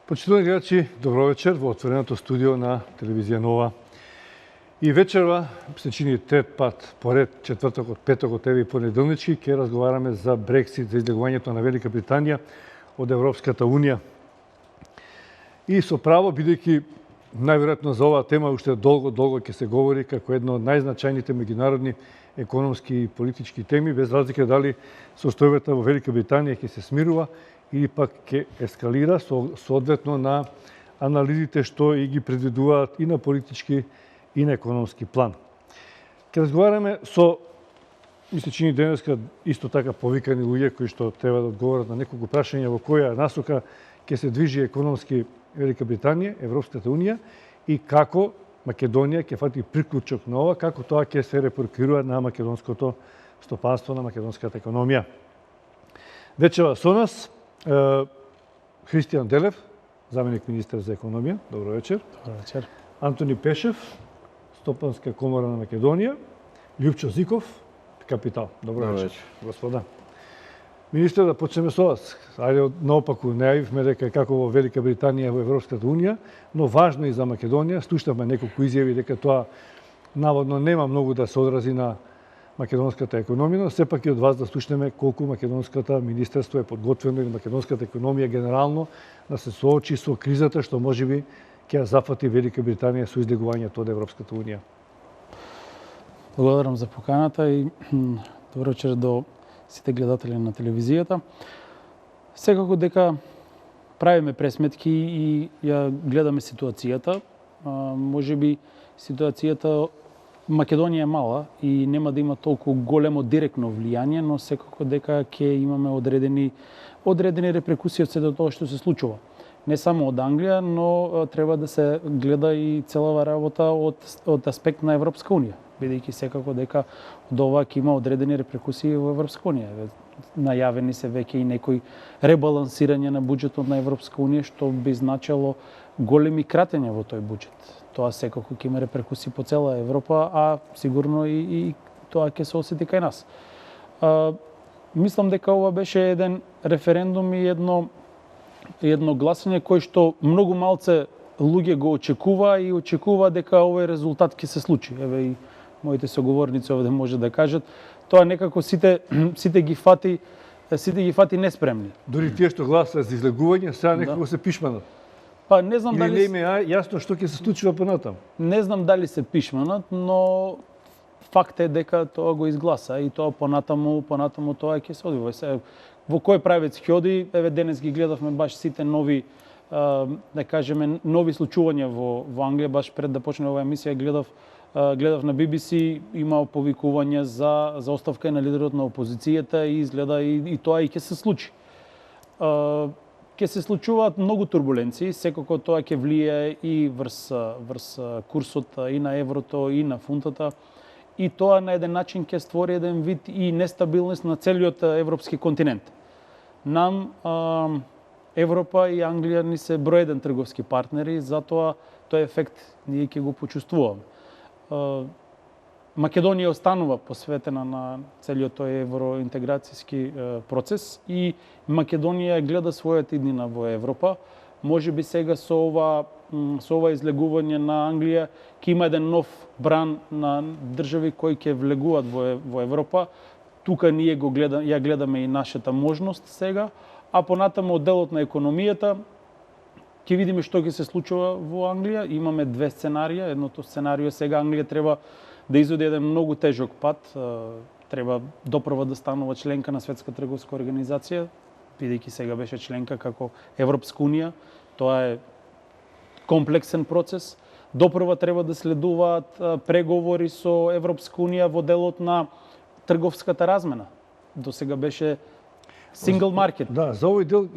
Почитувани гледачи, добро вечер во отвореното студио на телевизија Нова. И вечерва се чини трет пат поред, четвртокот, петокот, еве и понеделнички, ќе разговараме за Брексит, за излегувањето на Велика Британија од Европската Унија. И со право, бидејќи најверојатно за оваа тема уште долго ќе се говори како една од најзначајните меѓународни економски и политички теми, без разлика дали состојбата во Велика Британија ќе се смирува или пак ќе ескалира соодветно на анализите што и ги предвидуваат и на политички и на економски план. Ќе разговараме со, ми се чини денеска, исто така повикани луѓе кои што треба да одговорат на неколку прашања во која насока ќе се движи економски Велика Британија, Европската Унија и како Македонија ќе фати приклучок на ова, како тоа ќе се реперкутира на македонското стопанство, на македонската економија. Вечера со нас Христијан Делев, заменик министер за економија. Добро вечер. Добро вечер. Антони Пешев, Стопанска комора на Македонија. Љупчо Зиков, Капитал. Добро вечер, господа. Министер, да почнеме со вас. Ајде наопаку најавивме дека како во Велика Британија во Европската Унија, но важно и за Македонија. Слушнавме неколку изјави дека тоа наводно нема многу да се одрази на македонската економија, но сепак и од вас да слушнеме колку македонската министерство е подготвено или македонската економија генерално да се соочи со кризата што можеби ќе ја зафати Велика Британија со излегувањето од Европската Унија. Благодарам за поканата и добро вечер до сите гледатели на телевизијата. Секако дека правиме пресметки и ја гледаме ситуацијата. Можеби ситуацијата Македонија е мала и нема да има толку големо директно влијание, но секако дека ќе имаме одредени репрекусии од сето тоа што се случува. Не само од Англија, но треба да се гледа и целава работа од аспект на Европска Унија, бидејќи секако дека од ова ќе има одредени репрекусии во Европска Унија. Најавени се веќе и некои ребалансирање на буџетот на Европска Унија, што би значело големи кратења во тој буџет. Тоа секако ќе има репрекусии по цела Европа, а сигурно и тоа ќе се осети кај нас. Мислам дека ова беше еден референдум и едно гласање кој што многу малце луѓе го очекува дека овој резултат ќе се случи. Еве и моите соговорници овде може да кажат, тоа некако сите ги фати неспремни. Дури тие што гласаат за излегување, сега некако се пишманат. Па не знам дали не им е јасно што ќе се случува понатаму. Не знам дали се пишманат, но факт е дека тоа го изгласа и тоа понатаму тоа ќе се одвива. Во кој правец ќе оди, еве денес ги гледавме баш сите нови да кажеме нови случувања во Англија, баш пред да почне оваа емисија гледав на BBC, има повикување за оставка на лидерот на опозицијата и изгледа и тоа и ќе се случи. Ќе се случуваат многу турбуленции, секако тоа ќе влијае и врз курсот и на еврото и на фунтата, и тоа на еден начин ќе створи еден вид и нестабилност на целиот европски континент. Нам Европа и Англија ни се број еден трговски партнери, затоа тој ефект ние ќе го почувствуваме. Македонија останува посветена на целиот тој евроинтеграцијски процес и Македонија гледа својата иднина во Европа. Можеби сега со ова излегување на Англија ќе има еден нов бран на држави кои ќе влегуваат во Европа. Тука ние ја гледаме и нашата можност сега, а понатаму од делот на економијата ќе видиме што ќе се случува во Англија. Имаме две сценарија. Едното сценарио сега Англија треба да изоди еден многу тежок пат. Треба допрва да станува членка на Светска трговска организација, бидејќи сега беше членка како Европска Унија. Тоа е комплексен процес. Допрва треба да следуваат преговори со Европска Унија во делот на трговската размена. До сега беше single market. Да, за овој дел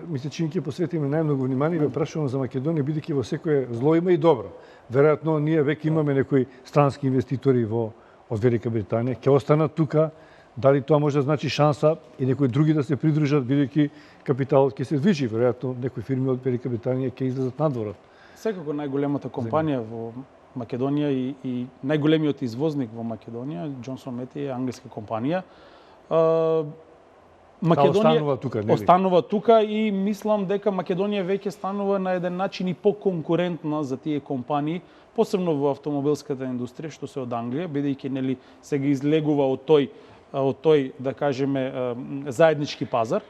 мисля че ќе посветиме најмногу внимание, ве прашувам за Македонија, бидејќи во секое зло има и добро. Веројатно ние веќе имаме некои странски инвеститори од Велика Британија, ќе останат тука. Дали тоа може да значи шанса и некои други да се придружат, бидејќи капиталот ќе се движи, веројатно некои фирми од Велика Британија ќе излезат надворот. Секако најголемата компанија во Македонија и најголемиот извозник во Македонија, Джонсон Мети, е англиска компанија. останува тука, нели? Останува тука и мислам дека Македонија веќе станува на еден начин и поконкурентна за тие компании, посебно во автомобилската индустрија, што се од Англија, бидејќи нели се ги излегува од тој да кажеме заеднички пазар.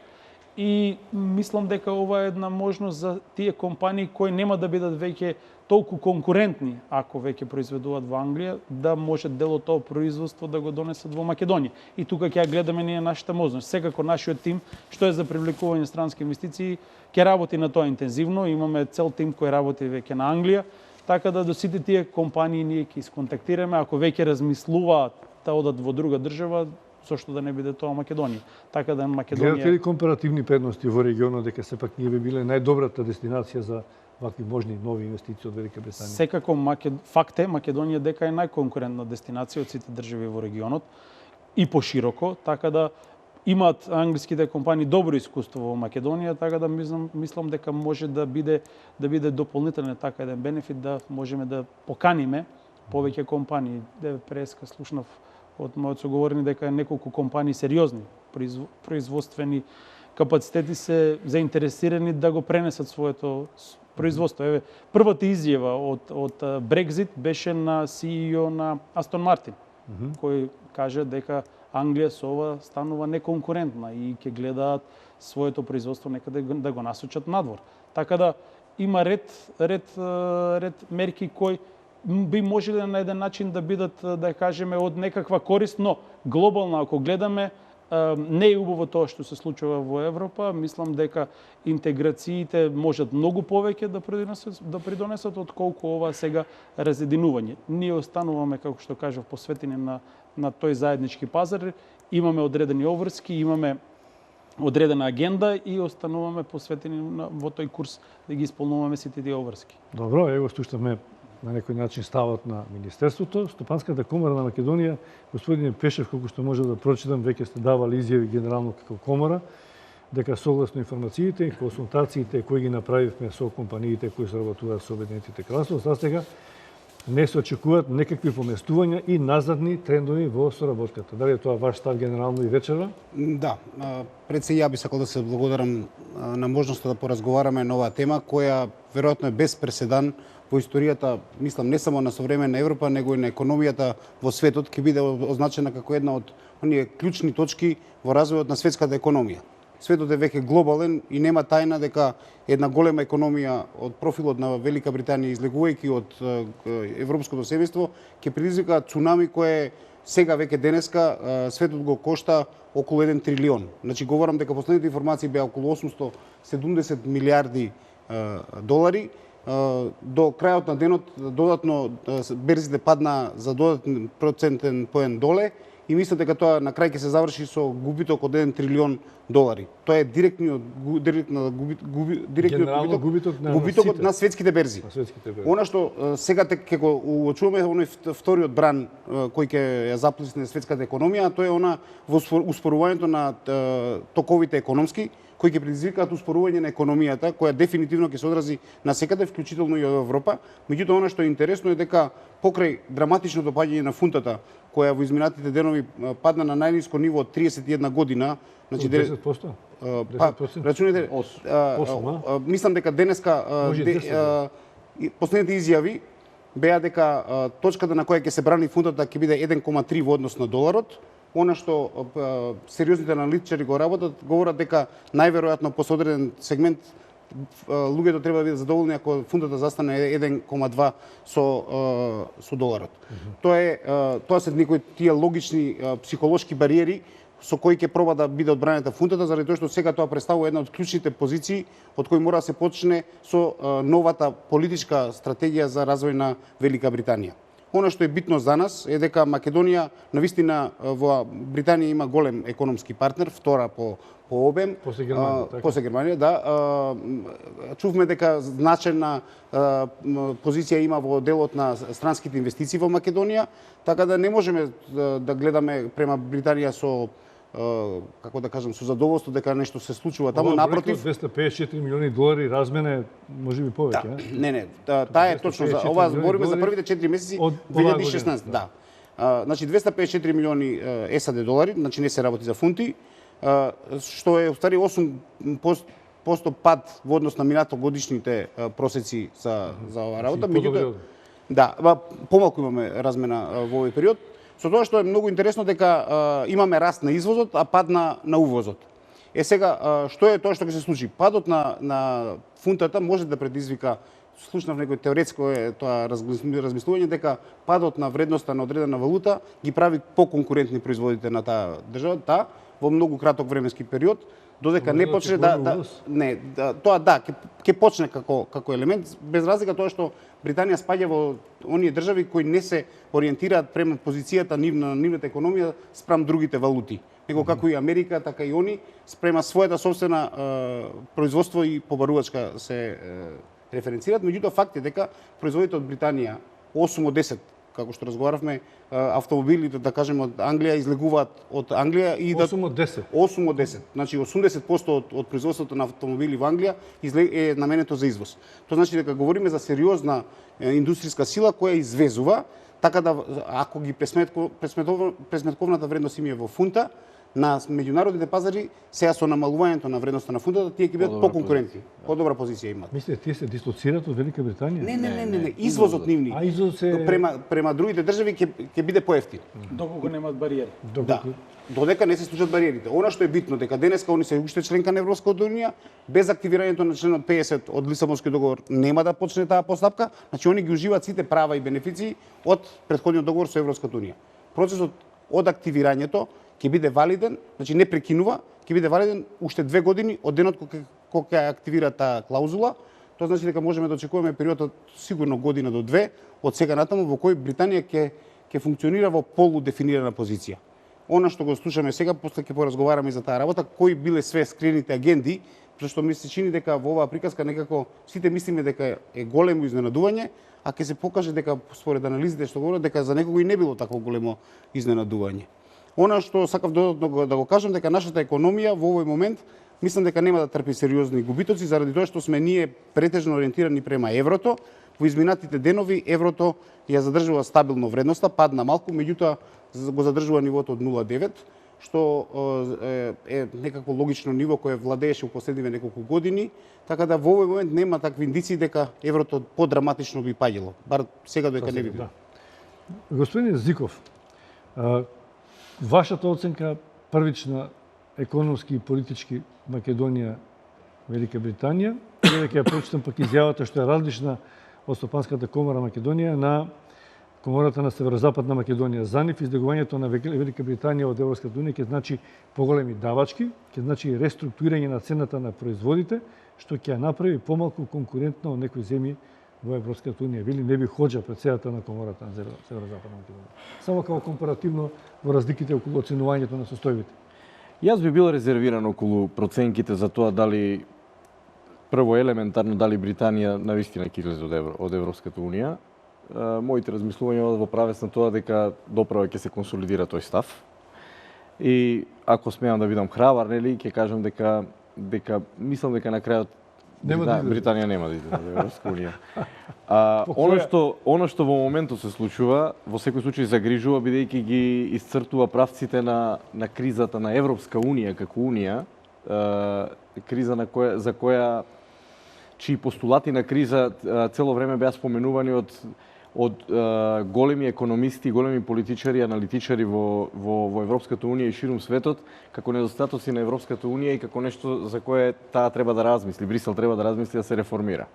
И мислам дека ова е една можност за тие компании кои нема да бидат веќе толку конкурентни ако веќе произведуваат во Англија, да може дел од тоа производство да го донесат во Македонија. И тука ќе ја гледаме ние нашата можност. Секако нашиот тим, што е за привлекување странски инвестиции, ќе работи на тоа интензивно. Имаме цел тим кој работи веќе на Англија, така да до сите тие компании ние ќе исконтактираме, ако веќе размислуваат да одат во друга држава, зошто да не биде тоа Македонија. Така да Македонија... Гледате ли компаративни предности во регионот дека сепак ние би биле најдобрата дестинација за вакви можни нови инвестиции од Велика Британија? Секако факт е Македонија дека е најконкурентна дестинација од сите држави во регионот и пошироко, така да имаат англиските компании добро искуство во Македонија, така да мислам дека може да биде дополнителен така еден бенефит да можеме да поканиме повеќе компании. Преска слушнав од мојот соговорник дека неколку компании сериозни производствени капацитети се заинтересирани да го пренесат своето производство. Еве, првата изјава од Брекзит беше на CEO на Астон Мартин, кој кажа дека Англија со ова станува неконкурентна и ќе гледаат своето производство некаде да го насочат надвор. Така да има ред мерки кои би можеле на еден начин да бидат, да кажеме, од некаква корист, но глобално ако гледаме, не е убаво тоа што се случува во Европа. Мислам дека интеграциите можат многу повеќе да придонесат отколку ова сега разединување. Ние остануваме, како што кажав, посветени на тој заеднички пазар, имаме одредени обврски, имаме одредена агенда и остануваме посветени во тој курс да ги исполнуваме сите тие обврски. Добро, ево слушнавме на некој начин ставот на Министерството. Стопанската комора на Македонија, господин Пешев, колку што може да прочитам, веќе сте давали изјави генерално како комора, дека согласно информациите и консултациите кои ги направивме со компаниите кои соработуваат со Обединетите кралство, за сега не се очекуваат некакви поместувања и назадни трендови во соработката. Дали е тоа ваш став генерално и вечерва? Да, пред се ја би сакал да се благодарам на можноста да поразговараме на оваа тема, која веројатно е без преседан во историјата, мислам, не само на современна Европа, него и на економијата во светот, ќе биде означена како една од оние клучни точки во развојот на светската економија. Светот е веќе глобален и нема тајна дека една голема економија од профилот на Велика Британија, излегувајќи од европското семејство, ќе предизвика цунами кое сега веќе денеска светот го кошта околу 1 трилион. Значи говорам дека последните информации беа околу 870 милиарди долари. До крајот на денот додатно берзите падна за додатен процентен поен доле и мислам дека тоа на крај ќе се заврши со губиток од 1 трилион долари. Тоа е директниот губитокот на светските берзи. Она што сега ќе го уочуваме оној вториот бран кој ќе ја заплисне светската економија, тоа е она успорувањето на токовите економски кои ќе предизвикаат успорување на економијата, која дефинитивно ќе се одрази на секаде, вклучително и во Европа. Меѓутоа, она што е интересно е дека покрај драматичното паѓање на фунтата, која во изминатите денови падна на најниско ниво од 31 година, значи 10%? Рачунете, мислам дека денеска последните изјави беа дека точката на која ќе се брани фунтата ќе биде 1,3 во однос на доларот. Она што сериозните аналитичари го работат, говорат дека најверојатно по одреден сегмент луѓето треба да бидат задоволни ако фунтата застане 1,2 со доларот. Тоа се некои тие логични психолошки бариери со кои ќе проба да биде одбранета фунтата, заради тоа што сега тоа представува една од клучните позиции од кои мора да се почне со новата политичка стратегија за развој на Велика Британија. Она што е битно за нас е дека Македонија навистина во Британија има голем економски партнер, втора по обем. После Германија, После Германија, да. Чувме дека значајна позиција има во делот на странските инвестиции во Македонија, така да не можеме да гледаме према Британија со како да кажам, со задоволство дека нешто се случува таму, напротив. 254 милиони долари размена можеби повеќе, Не, таа е точно за ова збориме за првите 4 месеци од 2016, да. Значи 254 милиони САД долари, значи не се работи за фунти. што е уствари 8% пад во однос на минатогодишните просеци за оваа работа. Меѓутоа, да, помалку имаме размена во овој период. Со тоа што е многу интересно дека имаме раст на извозот, а пад на увозот. Сега, што е тоа што ќе се случи? Падот на фунтата може да предизвика, слушнав некој теоретско тоа размислување дека падот на вредноста на одредена валута ги прави поконкурентни производите на таа држава, во многу краток временски период, додека не почне тоа ќе почне како елемент, без разлика тоа што Британија спаѓа во оние држави кои не се ориентираат према позицијата на нивната економија спрам другите валути. Него како и Америка, така и они спрема својата собствена производство и побарувачка се референцираат. Меѓутоа факт е дека производите од Британија 8 од 10, како што разговаравме, автомобилите, да кажеме, од Англија излегуваат од Англија и 8 од 10. 8 од 10. Значи 80% од производството на автомобили во Англија е наменето за извоз. Тоа значи дека говориме за сериозна индустријска сила која извезува, така да ако ги пресметковната вредност им е во фунта, на меѓународните пазари, сега со намалувањето на вредноста на фунтата, тие ќе бидат поконкурентни. Подобра позиција имаат. Мислите, тие се дислоцираат од Велика Британија? Не. Извозот нивни. А извоз е према другите држави ќе биде поевтин. Доколку немаат бариери. Да. Додека не се случат бариерите. Она што е битно дека денеска они се уште членка на Европската унија, без активирањето на членот 50 од Лисабонскиот договор нема да почне таа постапка, значи они ги уживаат сите права и бенефиции од претходниот договор со Европската унија. Процесот од активирањето ќе биде валиден, значи не прекинува, ќе биде валиден уште 2 години од денот кога ќе активира таа клаузула. Тоа значи дека можеме да очекуваме период од сигурно година до 2 од сега натаму во кој Британија ќе функционира во полудефинирана позиција. Она што го слушаме сега, после ќе поразговараме за таа работа, кои биле све скриените агенди, зашто ми се чини дека во оваа приказка некако сите мислиме дека е големо изненадување, а ќе се покаже дека според анализите што говорат дека за некого и не било такво големо изненадување. Она што сакав додатно да го кажам дека нашата економија во овој момент мислам дека нема да трпи сериозни губитоци заради тоа што сме ние претежно ориентирани према еврото. Во изминатите денови еврото ја задржува стабилно вредноста, падна малку, меѓутоа го задржува нивото од 0,9, што е некакво логично ниво кое владееше во последниве неколку години, така да во овој момент нема такви индиции дека еврото подраматично би паѓало, бар сега дека не видим. Господин Зиков, вашата оценка првична економски и политички Македонија, Велика Британија, дека ја прочитам пак изјавата што е различна од Стопанската комора Македонија на Комората на Северозападна Македонија. За нив излегувањето на Велика Британија од Европската унија ќе значи поголеми давачки, ќе значи реструктурирање на цената на производите, што ќе ја направи помалку конкурентна од некои земји во Европската унија. Вели не би хоџа председател на Комората на Северозападна Македонија. Само како компаративно во разликите околу оценувањето на состојбите. Јас би бил резервиран околу проценките за тоа дали прво елементарно дали Британија навистина ќе излезе од Европската унија. Моите размислувања во правец на тоа дека доправа ќе се консолидира тој став. И ако смеам да бидам храбар, нели, ќе кажам дека мислам дека на крајот Британија нема да излезе од Европска унија. Оно што во моментот се случува, во секој случај загрижува бидејќи ги исцртува правците на кризата на Европска унија како унија, криза за која чии постулати на криза цело време беа споменувани од големи економисти, големи политичари, аналитичари во Европската унија и ширум светот, како недостатоци на Европската унија и како нешто за кое таа треба да размисли, Брисел треба да размисли да се реформира.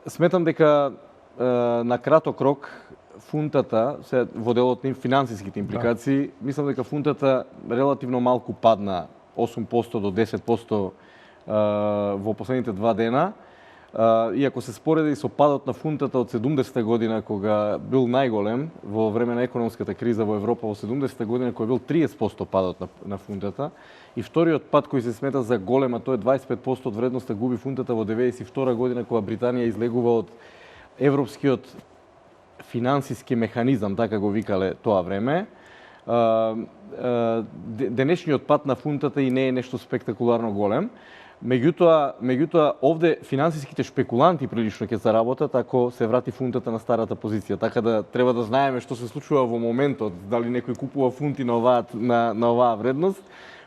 Сметам дека на краток рок фунтата, во делот на финансиските импликации, мислам дека фунтата релативно малку падна, 8% до 10% во последните 2 дена. Иако се спореди со падот на фунтата од 70-та година, кога бил најголем во време на економската криза во Европа во 70-та година, кој бил 30% падот на фунтата, и вториот пад кој се смета за голема, тоа е 25% од вредноста губи фунтата во 92 година, кога Британија излегува од европскиот финансиски механизам, така го викале тоа време. Денешниот пад на фунтата и не е нешто спектакуларно голем. Меѓутоа овде финансиските шпекуланти прилично ќе заработат ако се врати фунтата на старата позиција. Така да треба да знаеме што се случува во моментот, дали некој купува фунти на оваа вредност,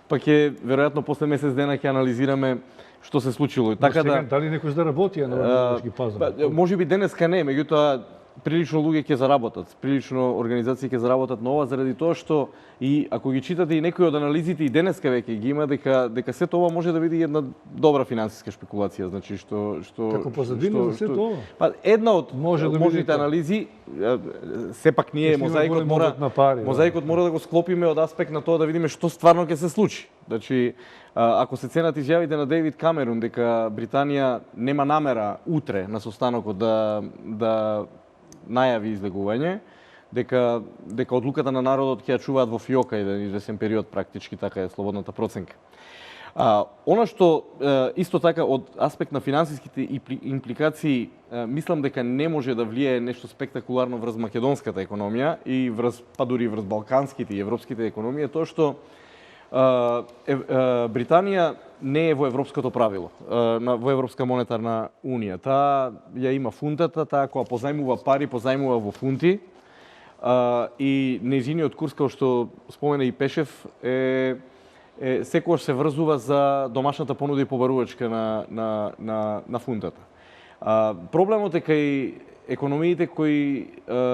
па ќе веројатно после месец дена ќе анализираме што се случило. Така да дали некој да работи на денешки пазар? Можеби денеска не, меѓутоа прилично луѓе ќе заработат, прилично организации ќе заработат на ова заради тоа што и ако ги читате и некои од анализите и денеска веќе ги има дека сето ова може да биде една добра финансиска шпекулација, значи што како позадина за сето ова. Па една од да можните анализи сепак ние мозаикот мора да го склопиме од аспект на тоа да видиме што стварно ќе се случи. Значи ако се ценат изјавите на Дејвид Камерун дека Британија нема намера утре на состанокот да најави излегување, дека одлуката на народот ќе ја чуваат во фиока еден извесен период, практички така е слободната проценка. Она што исто така од аспект на финансиските импликации мислам дека не може да влијае нешто спектакуларно врз македонската економија и па дури врз балканските и европските економии, тоа што Британија не е во европското правило, во Европска монетарна унија. Таа ја има фунтата, таа кога позајмува пари, позајмува во фунти, и нејзиниот курс, како што спомена и Пешев, секогаш се врзува за домашната понуда и побарувачка на фунтата. Проблемот е кај економиите кои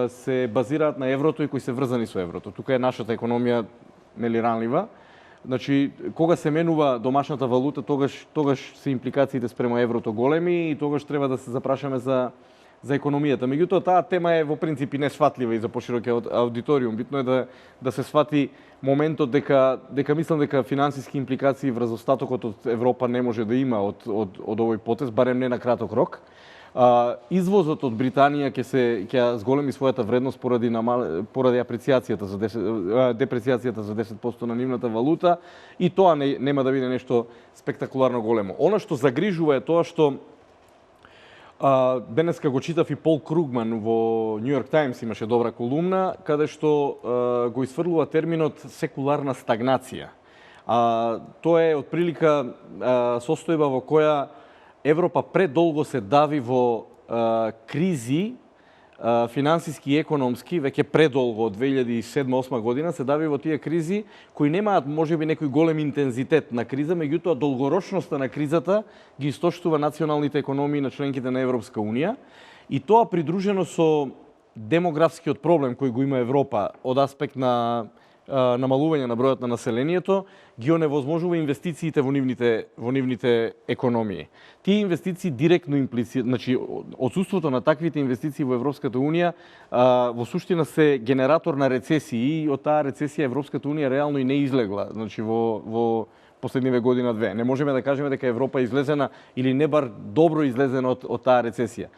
се базираат на еврото и кои се врзани со еврото. Тука е нашата економија ранлива. Значи, кога се менува домашната валута, тогаш се импликациите спрема еврото големи и тогаш треба да се запрашаме за економијата. Меѓутоа, таа тема е во принципи несфатлива и за поширокиот аудиториум. Битно е да се свати моментот дека мислам дека финансиски импликации врз остатокот од Европа не може да има од овој потез, барем не на краток рок. Извозот од Британија ќе зголеми својата вредност поради депрeciјацијата за 10% на нивната валута и тоа нема да биде нешто спектакуларно големо. Она што загрижува е тоа што денеска го читав и Пол Кругман во Нью Йорк Таймс имаше добра колумна каде што го изфрлува терминот секуларна стагнација. Тоа е отприлика состојба во која Европа предолго се дави во кризи финансиски и економски, веќе предолго од 2007-2008 година се дави во тие кризи кои немаат можеби некој голем интензитет на криза, меѓутоа долгорочноста на кризата ги истоштува националните економии на членките на Европска унија и тоа придружено со демографскиот проблем кој го има Европа од аспект на намалување на бројот на населението, ги оневозможува инвестициите во нивните економии. Тие инвестиции директно имплицират, значи отсуството на таквите инвестиции во Европската унија во суштина се генератор на рецесии и од таа рецесија Европската унија реално и не излегла, значи во последниве година-две. Не можеме да кажеме дека Европа е излезена или не бар добро излезена од таа рецесија.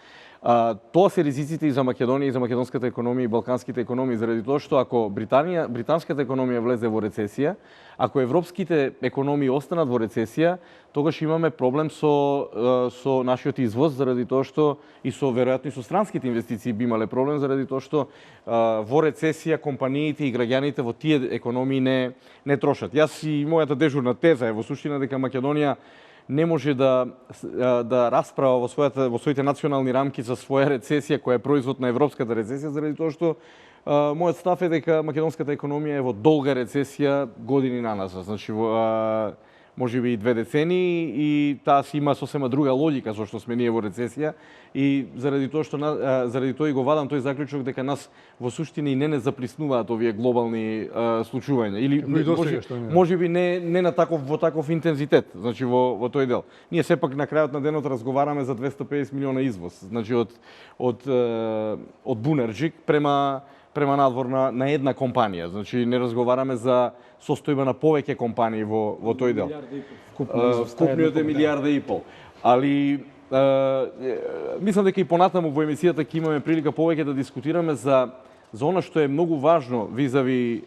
Тоа се ризиците и за Македонија, и за македонската економија и балканските економии, заради тоа што ако британската економија влезе во рецесија, ако европските економии останат во рецесија, тогаш имаме проблем со нашиот извоз, заради тоа што и веројатно и со странските инвестиции би имале проблем, заради тоа што во рецесија компаниите и граѓаните во тие економии не трошат. Јас и мојата дежурна теза е во суштина дека Македонија не може да расправа во своите национални рамки за своја рецесија која е производ на европската рецесија, заради тоа што мојот став е дека македонската економија е во долга рецесија години наназад. Значи можеби и 2 децении и таа си има сосема друга логика зашто сме ние во рецесија и заради тоа и го вадам тој заклучок дека нас во суштина и не заплиснуваат овие глобални случувања или можеби не во таков интензитет, значи во тој дел. Ние сепак на крајот на денот разговараме за 250 милиона извоз, значи од Бунерџик према надвор на една компанија. Значи не разговараме за состојба на повеќе компании во тој дел. Вкупниот е милијарда и пол. Али мислам дека и понатаму во емисијата ќе имаме прилика повеќе да дискутираме за она што е многу важно визави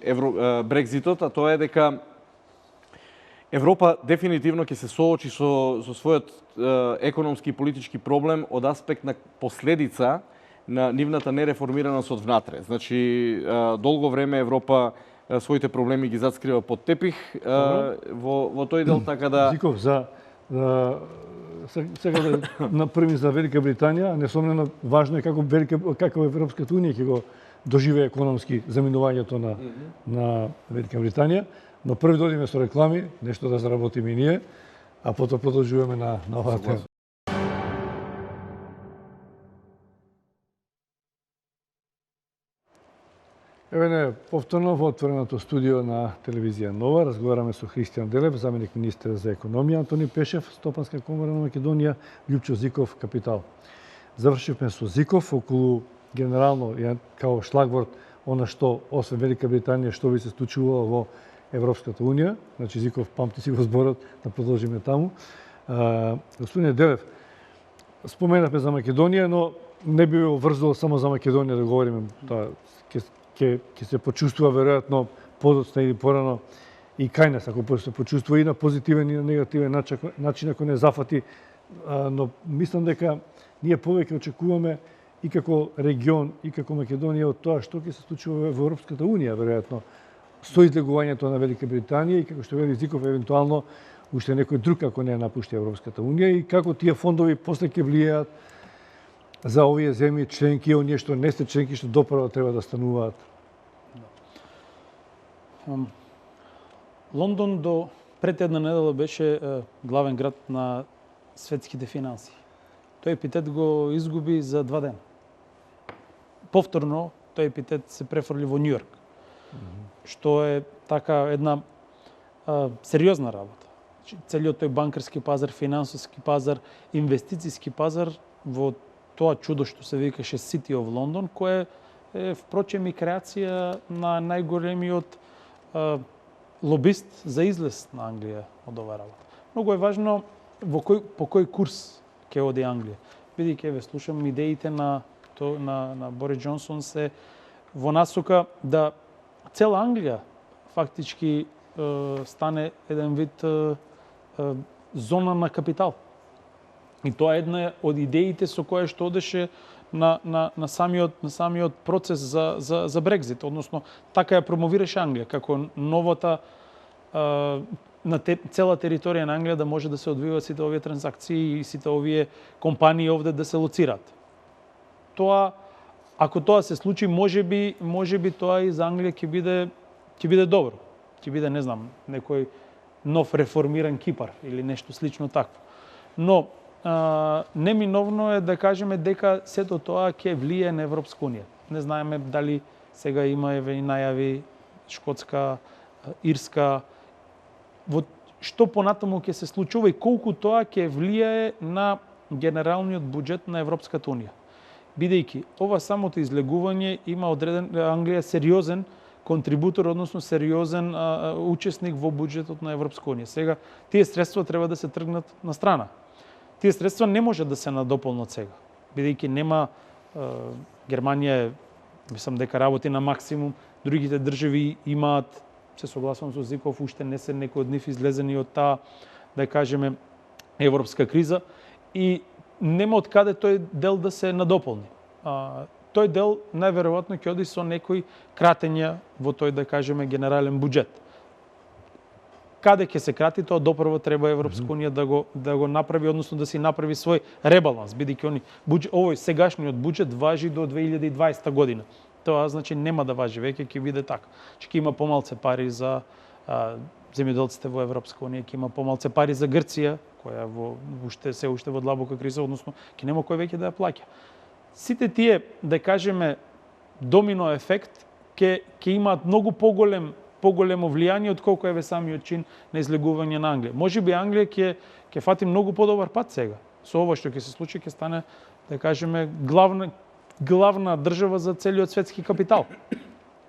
Брекзитот, а тоа е дека Европа дефинитивно ќе се соочи со својот економски и политички проблем од аспект на последица на нивната нереформираност од внатре. Значи, долго време Европа своите проблеми ги зацкрива под тепих во тој дел, така да... Зиков, за Сега да напреми за Велика Британија, несомнено важно е како Европската унија ќе го доживее економски заминувањето на Велика Британија, но први додиме со реклами, нешто да заработиме и ние, а потоа продолжуваме на оваа тема. Еве не, повторно во отвореното студио на телевизија Нова разговараме со Христијан Делев, заменик министер за економија, Антони Пешев, Стопанска комора на Македонија, Лјупчо Зиков, Капитал. Завршивме со Зиков околу генерално као шлагворд она што освен Велика Британија што би се случувало во Европската унија, значи Зиков памти си го зборот, да продолжиме таму. Господине Делев, споменавме за Македонија, но не би врзало само за Македонија да говориме, тоа ќе се почувствува веројатно подоцна или порано и кај нас, ако се почувствува и на позитивен и на негативен начин, ако не зафати, но мислам дека ние повеќе очекуваме и како регион, и како Македонија од тоа што ќе се случува во Европската унија, веројатно, со излегувањето на Велика Британија и како што вели Зиков, евентуално уште некој друг ако не напушти Европската унија и како тие фондови после ќе влијаат за овие земји членки, оние што не се членки, што допрва треба да стануваат. Лондон до пред една недела беше главен град на светските финанси. Тој епитет го изгуби за 2 дена. Повторно тој епитет се префрли во Њујорк, што е така една сериозна работа. Целиот тој банкарски пазар, финансовски пазар, инвестицијски пазар во тоа чудо што се викаше City of London, кое е впрочем и креација на најголемиот лобист за излез на Англија од оваа работа. Многу е важно по кој курс ќе оди Англија. Бидејќи еве слушам идеите на Борис Џонсон се во насока да цела Англија фактички стане еден вид зона на капитал. И тоа е една од идеите со која што одеше на самиот процес за Брекзит, односно така ја промовираше Англија како новата на цела територија на Англија да може да се одвиваат сите овие транзакции и сите овие компании овде да се лоцираат. Тоа, ако тоа се случи, можеби тоа и за Англија ќе биде добро. Ќе биде, не знам, некој нов реформиран Кипар или нешто слично такво. Но неминовно е да кажеме дека сето тоа ќе влие на Европска унија. Не знаеме дали сега има еве и најави Шкотска, Ирска, во што понатаму ќе се случува и колку тоа ќе влијае на генералниот буџет на Европската унија. Бидејќи ова самото излегување има одреден Англија сериозен контрибутор, односно сериозен учесник во буџетот на Европска унија. Сега тие средства треба да се тргнат на страна. Тие средства не може да се надополнат сега, бидејќи нема Германија мислам дека работи на максимум, другите држави имаат, се согласувам со Зиков, уште не се некои од нив излезени од таа, да кажеме, европска криза и нема од каде тој дел да се надополни. Тој дел најверојатно ќе оди со некои кратења во тој, да кажеме, генерален буџет. Каде ќе се крати тоа, допрво треба Европска унија да го направи, односно да си направи свој ребаланс, бидејќи овој сегашниот буџет важи до 2020 година. Тоа значи нема да важи веќе, ќе биде така. Ќе има помалце пари за земјоделците во Европска унија, ќе има помалце пари за Грција, која се уште во длабока криза, односно ќе нема кој веќе да ја плаќа. Сите тие, да кажеме, домино ефект ќе имаат многу поголемо влијание од колку еве самиот чин на излегување на Англија. Можеби Англија ќе фати многу подобар пат сега. Со ова што ќе се случи ќе стане, да кажеме, главна држава за целиот светски капитал.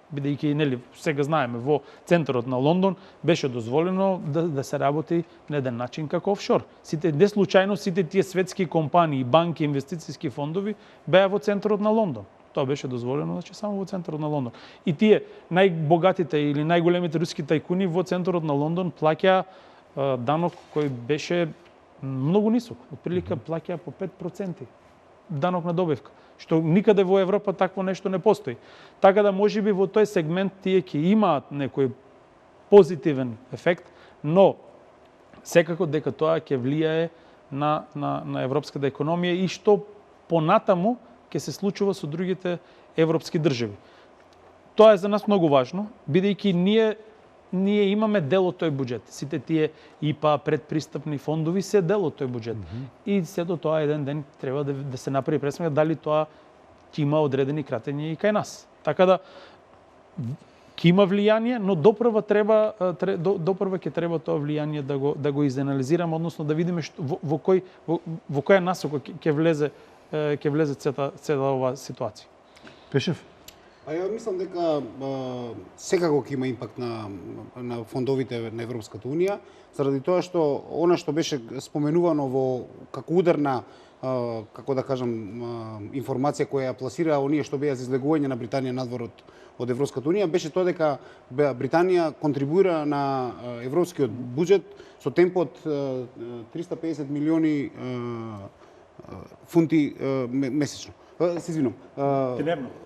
Бидејќи, нели, сега знаеме, во центарот на Лондон беше дозволено да се работи на еден начин како офшор. Не случајно сите тие светски компании, банки, инвестицијски фондови беа во центарот на Лондон. Тоа беше дозволено, значи, само во центарот на Лондон. И тие најбогатите или најголемите руски тајкуни во центарот на Лондон плаќаа данок кој беше многу нисок. Отприлика плаќаа по 5% данок на добивка, што никаде во Европа такво нешто не постои. Така да можеби во тој сегмент тие ќе имаат некој позитивен ефект, но секако дека тоа ќе влијае на европската економија и што понатаму ќе се случува со другите европски држави. Тоа е за нас многу важно, бидејќи ние имаме дел од тој буџет. Сите тие ИПА, предпристапни фондови се дел од тој буџет. И сето тоа еден ден треба да се направи пресмека дали тоа ќе има одредени кратења и кај нас. Така да ќе има влијание, но допрва ќе треба тоа влијание да го изанализираме, односно да видиме во која насока ќе влезе цела оваа ситуација. Пешев? Ја мислам дека секако ќе има импакт на фондовите на Европската унија, заради тоа што она што беше споменувано како ударна како да кажам информација која ја пласира оние што беа за излегување на Британија надвор од Европската унија, беше тоа дека Британија контрибуира на европскиот буџет со темпо од 350 милиони фунти месечно. Се извинувам.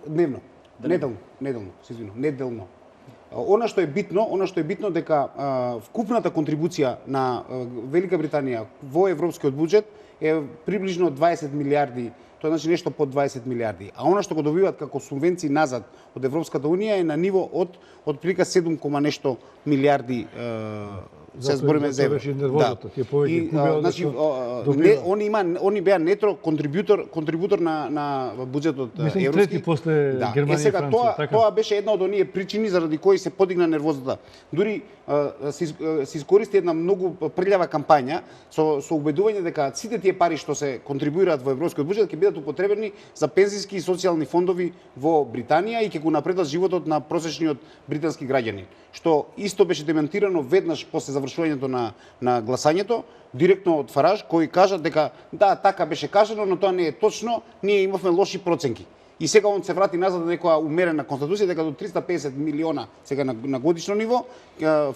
Дневно. Неделно. Она што е битно дека вкупната контрибуција на Велика Британија во европскиот буџет е приближно 20 милиарди, тоа значи нешто под 20 милиарди. А она што го добиваат како субвенции назад од Европската унија е на ниво од прилика 7, нешто милиарди се збориме за евро. Значи они беа нетро контрибутор на буџетот европски. Трети после Германија и Франција, така? Тоа беше една од оние причини заради кои се подигна нервозата. Дури се искористи една многу прљава кампања со убедување дека сите тие пари што се контрибуираат во европскиот буџет ќе бидат употребени за пензиски и социјални фондови во Британија и ќе го напредат животот на просечниот британски граѓанин, што исто беше демонтирано веднаш после завршувањето на гласањето, директно од Фараж, кој кажа дека да, така беше кажано, но тоа не е точно, ние имавме лоши проценки. И сега он се врати назад на некоја умерена конституција дека до 350 милиона сега на годишно ниво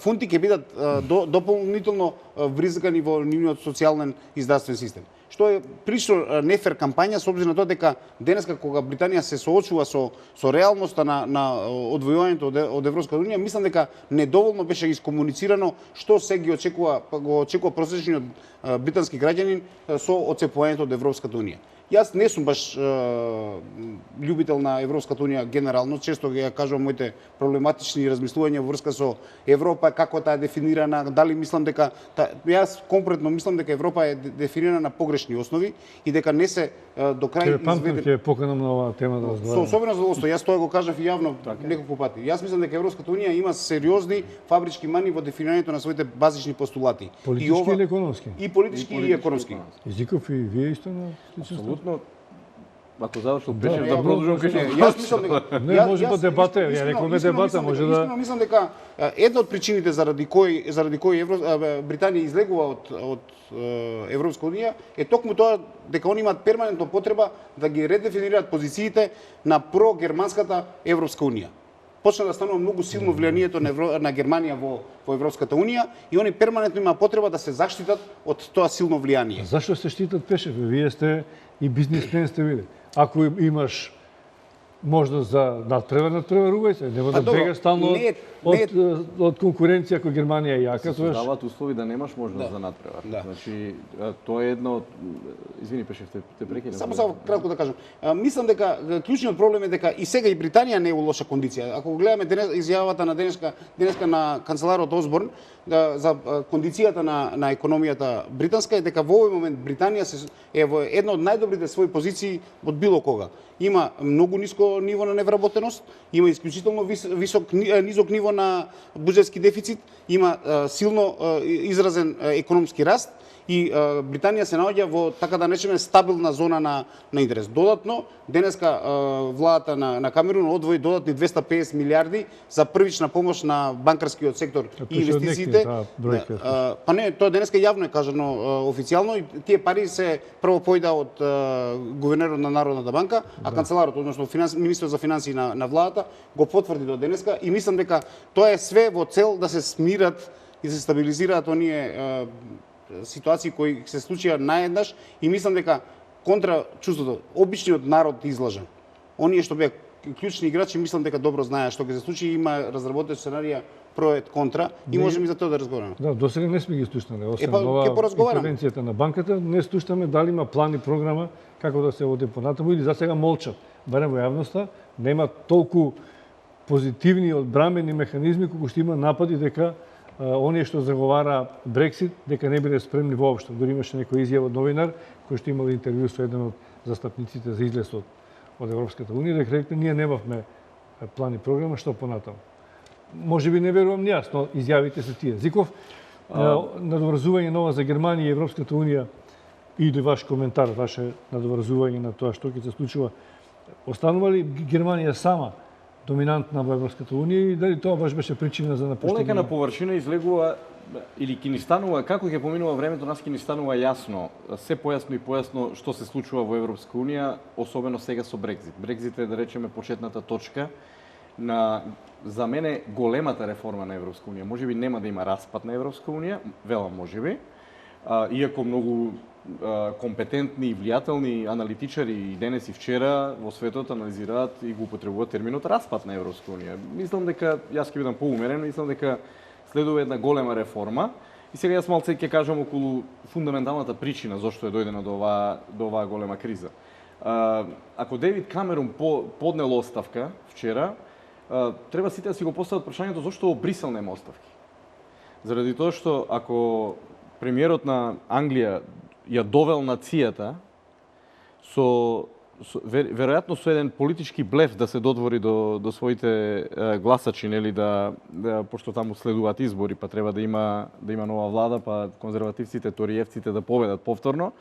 фунти ќе бидат дополнително вризгани во нивниот социјален и здравствен систем. Што е прилично нефер кампања со обзир на тоа дека денеска кога Британија се соочува со реалноста на одвојувањето од Европската унија, мислам дека недоволно беше искомуницирано што се го очекува просечниот британски граѓанин со оцепувањето од Европската унија. Јас не сум баш љубител на Европската унија генерално, често ја кажувам моите проблематични размислувања во врска со Европа, како таа е дефинирана, дали мислам дека јас конкретно мислам дека Европа е дефинирана на погрешни основи и дека не се до крај изведен. Ќе поканам на оваа тема да разговараме. Со особено задоволство, јас тоа го кажав и јавно неколку пати. Јас мислам дека Европската унија има сериозни фабрички мани во дефинирањето на своите базични постулати. Политички или економски? И политички и економски. Изиков и вие исто на Апсолутно. Ако завршил Пешев да продолжам кажам. Јас мислам дека не може да дебата, ја рековме дебата, може да. Искрено мислам дека една од причините заради кои Британија излегува од Европска унија е токму тоа дека они имаат перманентно потреба да ги редефинираат позициите на прогерманската Европска унија. Почна да станува многу силно влијанието на Германија во Европската унија и они перманентно имаат потреба да се заштитат од тоа силно влијание. Зашто се штитат, Пешев? Вие сте и бизнисмен сте види. Ако имаш можност за надпреварувај се, нема да бегаш стално од конкуренција кој Германија е јака. Се создаваат услови да немаш можност за надпревар. Значи, тоа е едно од... Извини, Пешев, те прекинав. Само кратко да кажам. Мислам дека клучниот проблем е дека и сега и Британија не е во лоша кондиција. Ако го гледаме изјавата на денеска на канцеларот Осборн за кондицијата на економијата британска е дека во овој момент Британија е во една од најдобрите своји позиции од било кога. Има многу ниско ниво на невработеност, има исклучително низок ниво на буџетски дефицит, има силно изразен економски раст и Британија се наоѓа во така да речеме стабилна зона на интерес. Додатно, денеска владата на Камерун одвои додатни 250 милиарди за првична помош на банкарскиот сектор и инвестициите. Па не, тоа денеска јавно е кажано официјално и тие пари се прво појда од гувернерот на Народната банка, а канцеларот, односно министерот за финансии на владата го потврди до денеска и мислам дека тоа е све во цел да се смират и се стабилизираат оние ситуации кои се случија наеднаш и мислам дека контра чувството обичниот народ излажа. Оние што беа клучни играчи мислам дека добро знаеа што ќе се случи и има разработени сценарија проет контра и можеме и за тоа да разговараме. Да, досега не сме ги слушнале, освен Па, ова ќе поразговараме. интервенцијата на банката, не слушаме дали има план и програма како да се оди понатаму или засега молчат. Барем во јавноста нема толку позитивни одбрамени механизми колку што има напади дека оние што заговара Брексит дека не биле спремни воопшто. Дори имаше некој изјава од новинар кој што имал интервју со еден од застапниците за излез од Европската унија, дека рекли ние немавме план и програма, што понатаму. Може би не верувам ни јас, но изјавите се тие. Зиков, надоврзување нова за Германија и Европската унија или ваш коментар, ваше надоврзување на тоа што ќе се случува, останува ли Германија сама доминантна во Европската унија и дали тоа баш беше причина за напуштање? Полека на површина излегува или ќе ни станува, како ќе поминува времето, нас ќе ни станува јасно, се појасно и појасно што се случува во Европска унија, особено сега со Брекзит. Брекзит е, да речеме, почетната точка на, за мене, големата реформа на Европска унија. Можеби нема да има распад на Европска унија, велам можеби, иако многу компетентни и влијателни аналитичари и денес и вчера во светот анализираат и го употребуваат терминот распад на Европска унија. Мислам дека, јас ќе бидам поумерен, мислам дека следува една голема реформа. И сега јас малце ќе кажам околу фундаменталната причина зошто е дојдена до оваа голема криза. Ако Девид Камерун поднел оставка вчера, треба сите да си го постават прашањето зошто во Брисел нема оставки. Заради тоа што ако премиерот на Англија ја довел нацијата веројатно со еден политички блеф да се додвори до своите гласачи, нели, пошто таму следуваат избори, па треба да има нова влада, па конзервативците, ториевците да победат повторно.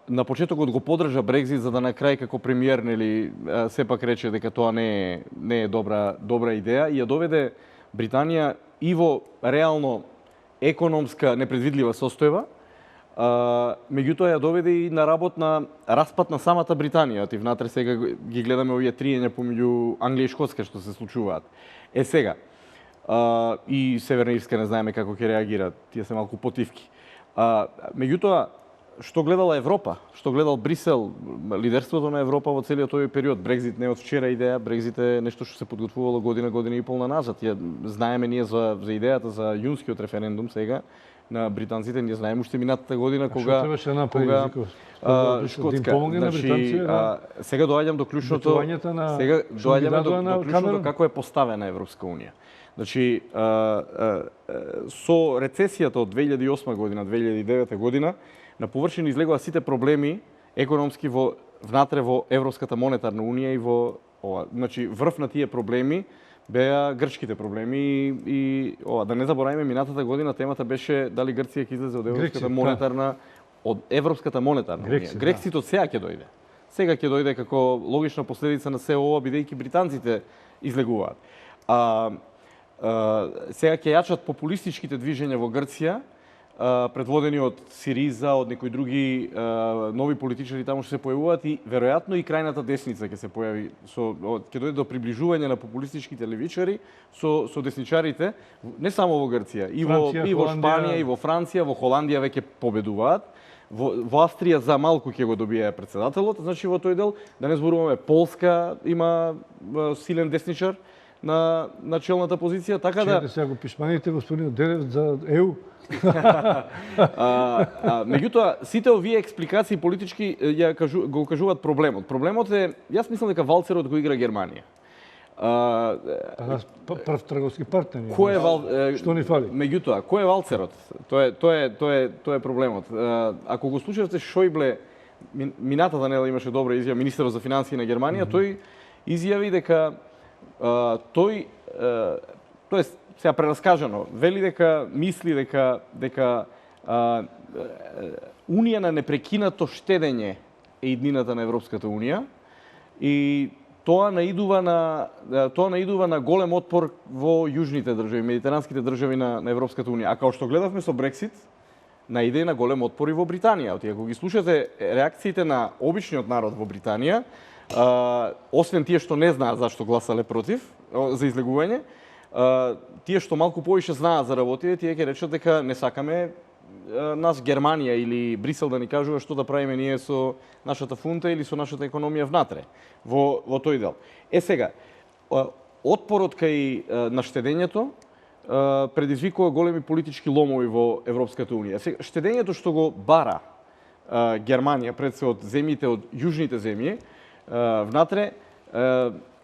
На почетокот го поддржа Брекзит, за да на крај како премиер, нели, сепак рече дека тоа не е добра идеја и ја доведе Британија и во реално економска непредвидлива состојба, меѓутоа ја доведе и на работ на распад на самата Британија. Ти внатре сега ги гледаме овие триења помеѓу Англија и Шкотска што се случуваат. Сега, и Северна Ирска не знаеме како ќе реагираат, тие се малку потивки. Меѓутоа, што гледала Европа, што гледал Брисел, лидерството на Европа во целиот овој период. Брекзит не е од вчера идеја, Брекзит е нешто што се подготвувало година и пол назад. Знаеме ние за идејата за јунскиот референдум сега на британците, ние знаеме уште минатата година кога Шкотска. Сега доаѓам до клучното, како е поставена Европска унија. Значи, со рецесијата од 2008 година, 2009 година, на површина излегува сите проблеми економски внатре во Европската монетарна унија и во ова. Значи, врв на тие проблеми беа грчките проблеми и да не забораваме, минатата година темата беше дали Грција ќе излезе од Европската монетарна унија. Грекситот сега ќе дојде. Сега ќе дојде како логична последица на се ова, бидејќи британците излегуваат. Сега ќе јачат популистичките движења во Грција, предводени од Сириза, од некои други нови политичари таму што се појавуваат и веројатно и крајната десница ќе се појави, ќе дојде до приближување на популистичките левичари со десничарите, не само во Грција, и во Шпанија, и во Франција, во Холандија веќе победуваат. Во Австрија за малку ќе го добие председателот, значи во тој дел, да не зборуваме, Полска има силен десничар на челната позиција, така да... Чекате сега го пишманите, господин Дерев, за ЕУ. Меѓутоа, сите овие експликации политички го кажуваат проблемот. Проблемот е, јас мислам дека валцерот го игра Германија. Прв трговски партнер. Што ни фали? Меѓутоа, кој е валцерот? Тоа е проблемот. Ако го слушавте Шојбле, минатата недела имаше добра изјава, министерот за финансии на Германија, тој изјави дека тоест, сега прераскажано, вели дека мисли дека унија на непрекинато штедење е иднината на Европската унија и тоа наидува на голем отпор во јужните држави, медитеранските држави на Европската унија. А као што гледавме со Брексит, наиде на голем отпор и во Британија. Ако ги слушате реакциите на обичниот народ во Британија, освен тие што не знаат зашто гласале против за излегување, тие што малку повише знаат за работите, тие ќе речат дека не сакаме нас Германија или Брисел да ни кажува што да правиме ние со нашата фунта или со нашата економија внатре во тој дел. Сега, отпорот кај на штедењето предизвикува големи политички ломови во Европската унија. Штедењето што го бара Германија пред се од земјите, од јужните земји, внатре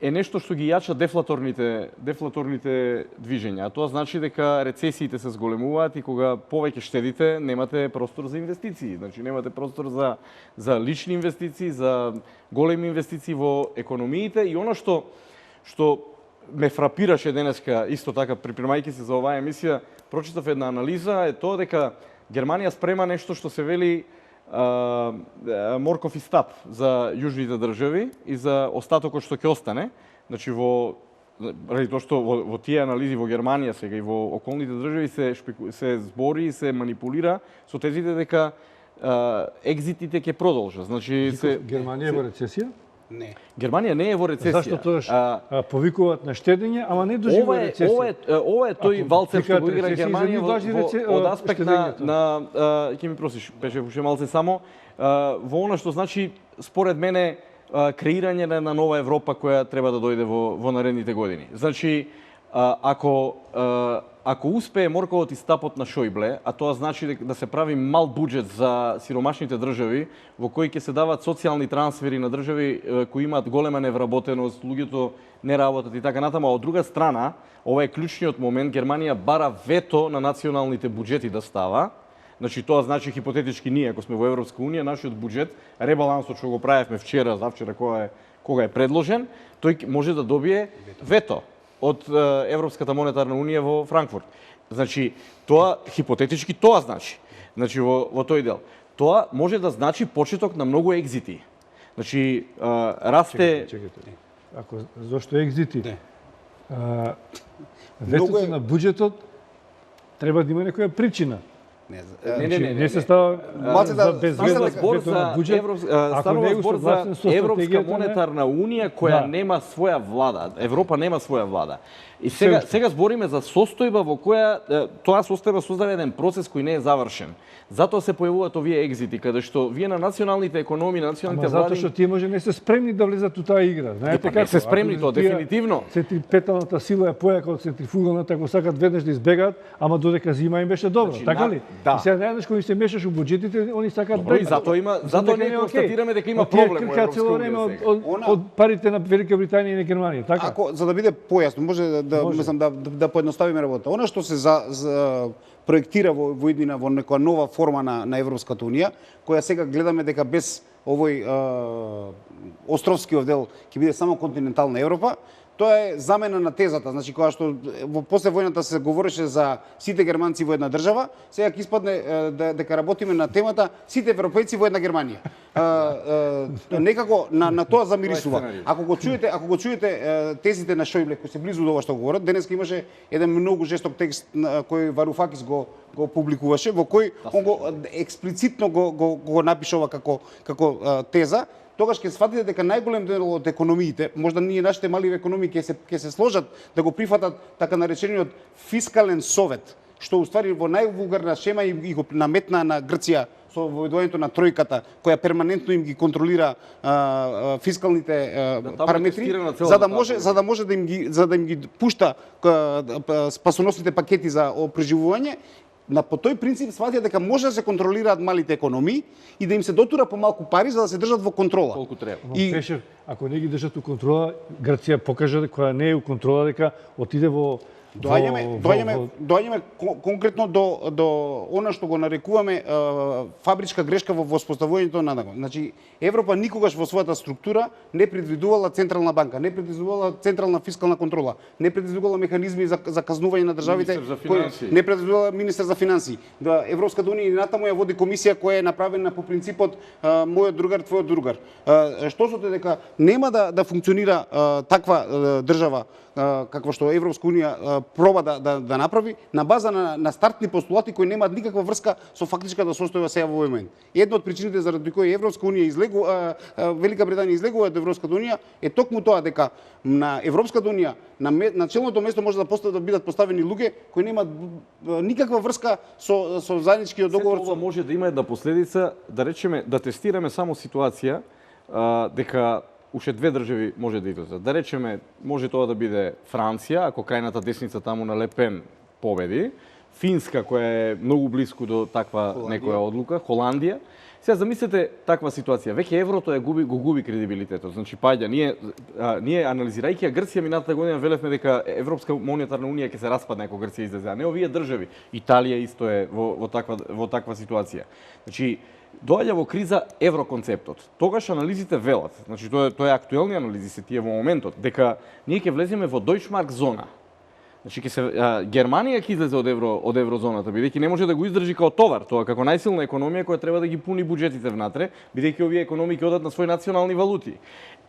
е нешто што ги јача дефлаторните движења. А тоа значи дека рецесиите се зголемуваат и кога повеќе штедите, немате простор за инвестиции. Значи немате простор за лични инвестиции, за големи инвестиции во економиите и она што ме фрапираше денеска, исто така, припремајќи се за оваа емисија, прочитав една анализа, е тоа дека Германија спрема нешто што се вели морков и стап за јужните држави и за остатокот што ќе остане. Значи, ради тоа што во тие анализи во Германија сега и во околните држави се збори и се манипулира со тезите дека екзитите ќе продолжат. Значи, Германија е во рецесија? Не. Германија не е во рецесија. Зашто тоа повикуваат на штедење, ама не доживува рецесија? Ова е тој валцер што го игра рецесија, Германија од аспект на ќе ми просиш, беше уште малце само, во она што значи според мене креирање на една нова Европа која треба да дојде во наредните години. Значи, ако успее морковот и стапот на Шојбле, а тоа значи да се прави мал буџет за сиромашните држави, во кои ќе се дават социјални трансфери на држави кои имаат голема невработеност, луѓето не работат и така натаму, а од друга страна, ова е клучниот момент, Германија бара вето на националните буџети да става. Значи, тоа значи хипотетички ние, ако сме во Европска унија, нашиот буџет, ребалансот што го правевме вчера, завчера, кога е предложен, тој може да добие вето од Европската монетарна унија во Франкфурт. Значи, тоа хипотетички тоа значи. Значи во тој дел. Тоа може да значи почеток на многу екзити. Значи, расте... Чекайте. Зошто екзити? Ветото на буџетот треба да има некоја причина. Не се става за безведно збор за Европска монетарна унија која нема своја влада. Европа нема своја влада. И сега збориме за состојба во која тоа состојба создава еден процес кој не е завршен. Затоа се појавуваат овие екзити, каде што вие на националните економии, националните влади... Затоа што тие може не се спремни да влезат у таа игра. Знаете како? Не се спремни тоа, дефинитивно. Центрипеталната сила е појака од центрифугалната, ако сакат веднаш да избегаат, ама додека зима им беше добро, така ли? Да. И сега најднаш кога се мешаш у буџетите, они сакаат да. И затоа ние констатираме дека има проблем во Европска унија од парите на Велика Британија и на Германија, така? Ако за да биде појасно, може да поедноставиме работа. Она што се проектира во иднина во некоја нова форма на Европската унија, која сега гледаме дека без овој островскиот дел ќе биде само континентална Европа, тоа е замена на тезата, значи кога што во после војната се говореше за сите германци во една држава, сега ќе испадне дека работиме на темата сите европејци во една Германија. Некако на тоа замирисува. Ако го чуете тезите на Шојбле кои се близу до ова што говорат, денеска имаше еден многу жесток текст кој Варуфакис го публикуваше, во кој он го експлицитно го напишува како теза. Тогаш ќе сватите дека најголем дел од економиите, можда ние нашите мали економии ќе се сложат да го прифатат така наречениот фискален совет, што уствари во највулгарна шема и го наметна на Грција со воведувањето на тројката, која перманентно им ги контролира фискалните параметри, за да може да им ги пушта спасоносните пакети за преживување. По тој принцип сватија дека може да се контролираат малите економии и да им се дотура помалку пари за да се држат во контрола. Колку треба. Ако не ги држат у контрола, Грција покажа дека не е у контрола, дека отиде во Доаѓаме конкретно до она што го нарекуваме фабричка грешка во воспоставувањето на него. Значи, Европа никогаш во својата структура не предвидувала централна банка, не предвидувала централна фискална контрола, не предвидувала механизми за казнување на државите, не предвидувала министер за финансии. Да Европската унија и натаму ја води комисија која е направена по принципот мојот другар, твојот другар. Што сте дека нема да функционира таква држава каква што Европска унија проба да направи на база на стартни постулати кои немаат никаква врска со фактичката состојба сега во овој момент. Една од причините заради кои Европска унија Велика Британија излегува од Европската унија е токму тоа дека на Европската унија на челното место може да бидат поставени луѓе кои немаат никаква врска со заедничкиот договор. Ова може да има една последица, да речеме, да тестираме само ситуација дека уште две држави може да излезат. Да речеме, може тоа да биде Франција, ако крајната десница таму на Лепен победи, Финска, која е многу близко до таква некоја одлука, Холандија. Сега замислете таква ситуација. Веќе еврото го губи кредибилитетот. Значи, паѓа, ние анализирајќи ја Грција минатата година велевме дека Европска монетарна унија ќе се распадне ако Грција излезе, а не овие држави. Италија исто е во таква ситуација. Значи, доаѓа во криза евроконцептот. Тогаш анализите велат, значи тоа е актуелни анализи се тие во моментот, дека ние ќе влеземе во Deutschmark зона. Значи Германија ќе излезе од еврозоната, бидејќи не може да го издржи као товар, тоа како најсилна економија која треба да ги пуни буџетите внатре, бидејќи овие економии ќе одат на своји национални валути.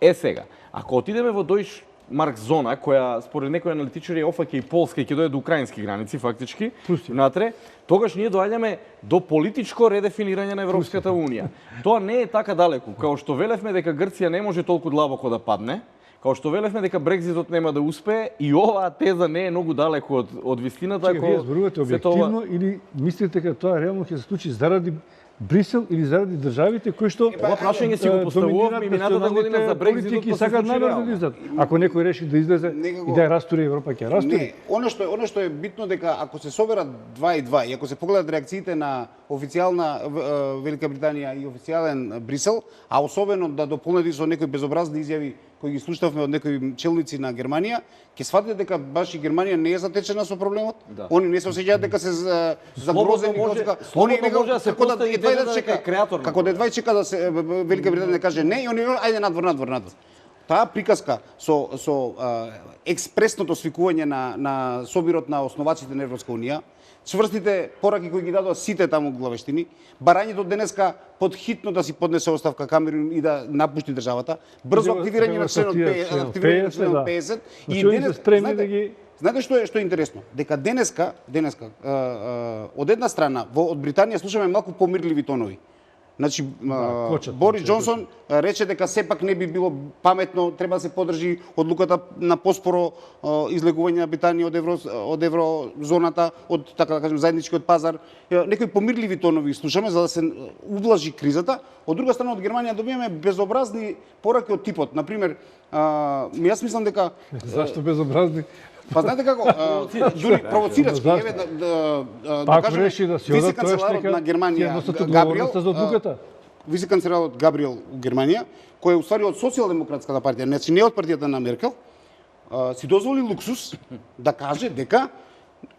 Сега, ако отидеме во Deutschmark зона, која според некои аналитичари опфаќа и Полска и ќе дојде до украински граници фактички, внатре, тогаш ние доаѓаме до политичко редефинирање на Европската унија. Тоа не е така далеку, као што велевме дека Грција не може толку длабоко да падне, као што велевме дека Брекзитот нема да успее, и оваа теза не е многу далеку од вистината. Вие зборувате објективно или мислите дека тоа реално ќе се случи заради Брисел или заради државите кои што ова прашање си го поставувавме минатата година за Брекзитот, и сакаат намерно да излезат. Ако некој реши да излезе и да ја растури Европа, ќе растури. Не, она што е битно дека ако се соберат 2 и 2 и ако се погледат реакциите на официјална Велика Британија и официјален Брисел, а особено да дополнети со некои безобразни изјави кои ги слушнавме од некои челници на Германија, ќе сватите дека баш и Германија не е затечена со проблемот. Да. Они не се осеќаат дека се загрозени, они може да се постави како да чека да се Велика Британија да каже не и они ајде надвор. Таа приказка со експресното свикување на собирот на основачите на Европска унија, чврстите пораки кои ги дадоа сите таму главештини, барањето денеска подхитно да си поднесе оставка Камерун и да напушти државата, брзо активирање на членот 50 и денес знаете што е интересно? Дека денеска од една страна од Британија слушаме малку помирливи тонови. Значи, Борис Џонсон рече дека сепак не би било паметно, треба да се подржи одлуката на поспоро излегување на Британија од еврозоната, од така да кажем заедничкиот пазар. Некои помирливи тонови слушаме за да се ублажи кризата. Од друга страна од Германија добиваме безобразни пораки од типот. Например, јас мислам дека Зашто безобразни? Па знаете како, дури провоцирачки, еве да кажеме, вице-канцеларот на Германија Габриел, вице-канцеларот Габриел у Германија, кој е уствари од социјалдемократската партија, значи не од партијата на Меркел, си дозволи луксус да каже дека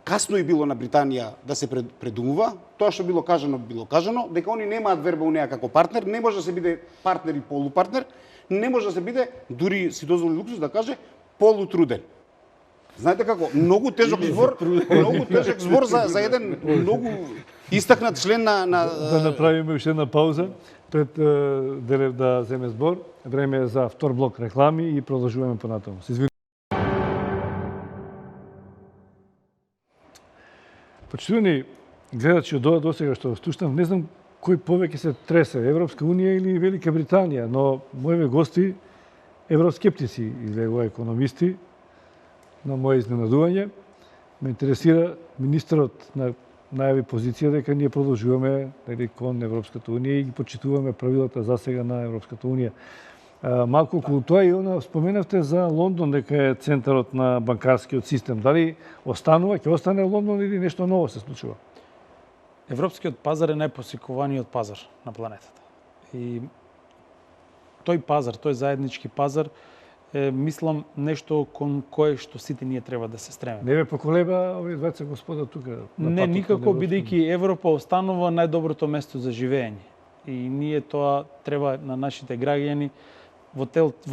касно и било на Британија да се предумува, тоа што било кажано, дека они немаат верба у неа како партнер, не може да се биде партнер и полупартнер, не може да се биде, дури си дозволи луксус да каже полутруден. Знаете како, многу тежок збор за еден многу истакнат член на Да направиме уште една пауза пред Делев да земе збор. Време е за втор блок реклами и продолжуваме понатаму. Се извинувам. Почитувани гледачи од ова досега што слушнав, не знам кој повеќе се тресе, Европска унија или Велика Британија, но моите гости евроскептици излегува економисти. На моје изненадување ме интересира министерот на најави позиција дека ние продолжуваме кон Европската унија и ги почитуваме правилата засега на Европската унија. Малку околу тоа и споменавте за Лондон дека е центарот на банкарскиот систем. Дали ќе остане Лондон или нешто ново се случува? Европскиот пазар е најпосекуваниот пазар на планетата. И тој заеднички пазар мислам нешто кон кое што сите ние треба да се стремиме. Не ве поколеба овие двајца господа тука? Не, никако, бидејќи Европа останува најдоброто место за живење. И ние тоа треба на нашите граѓани во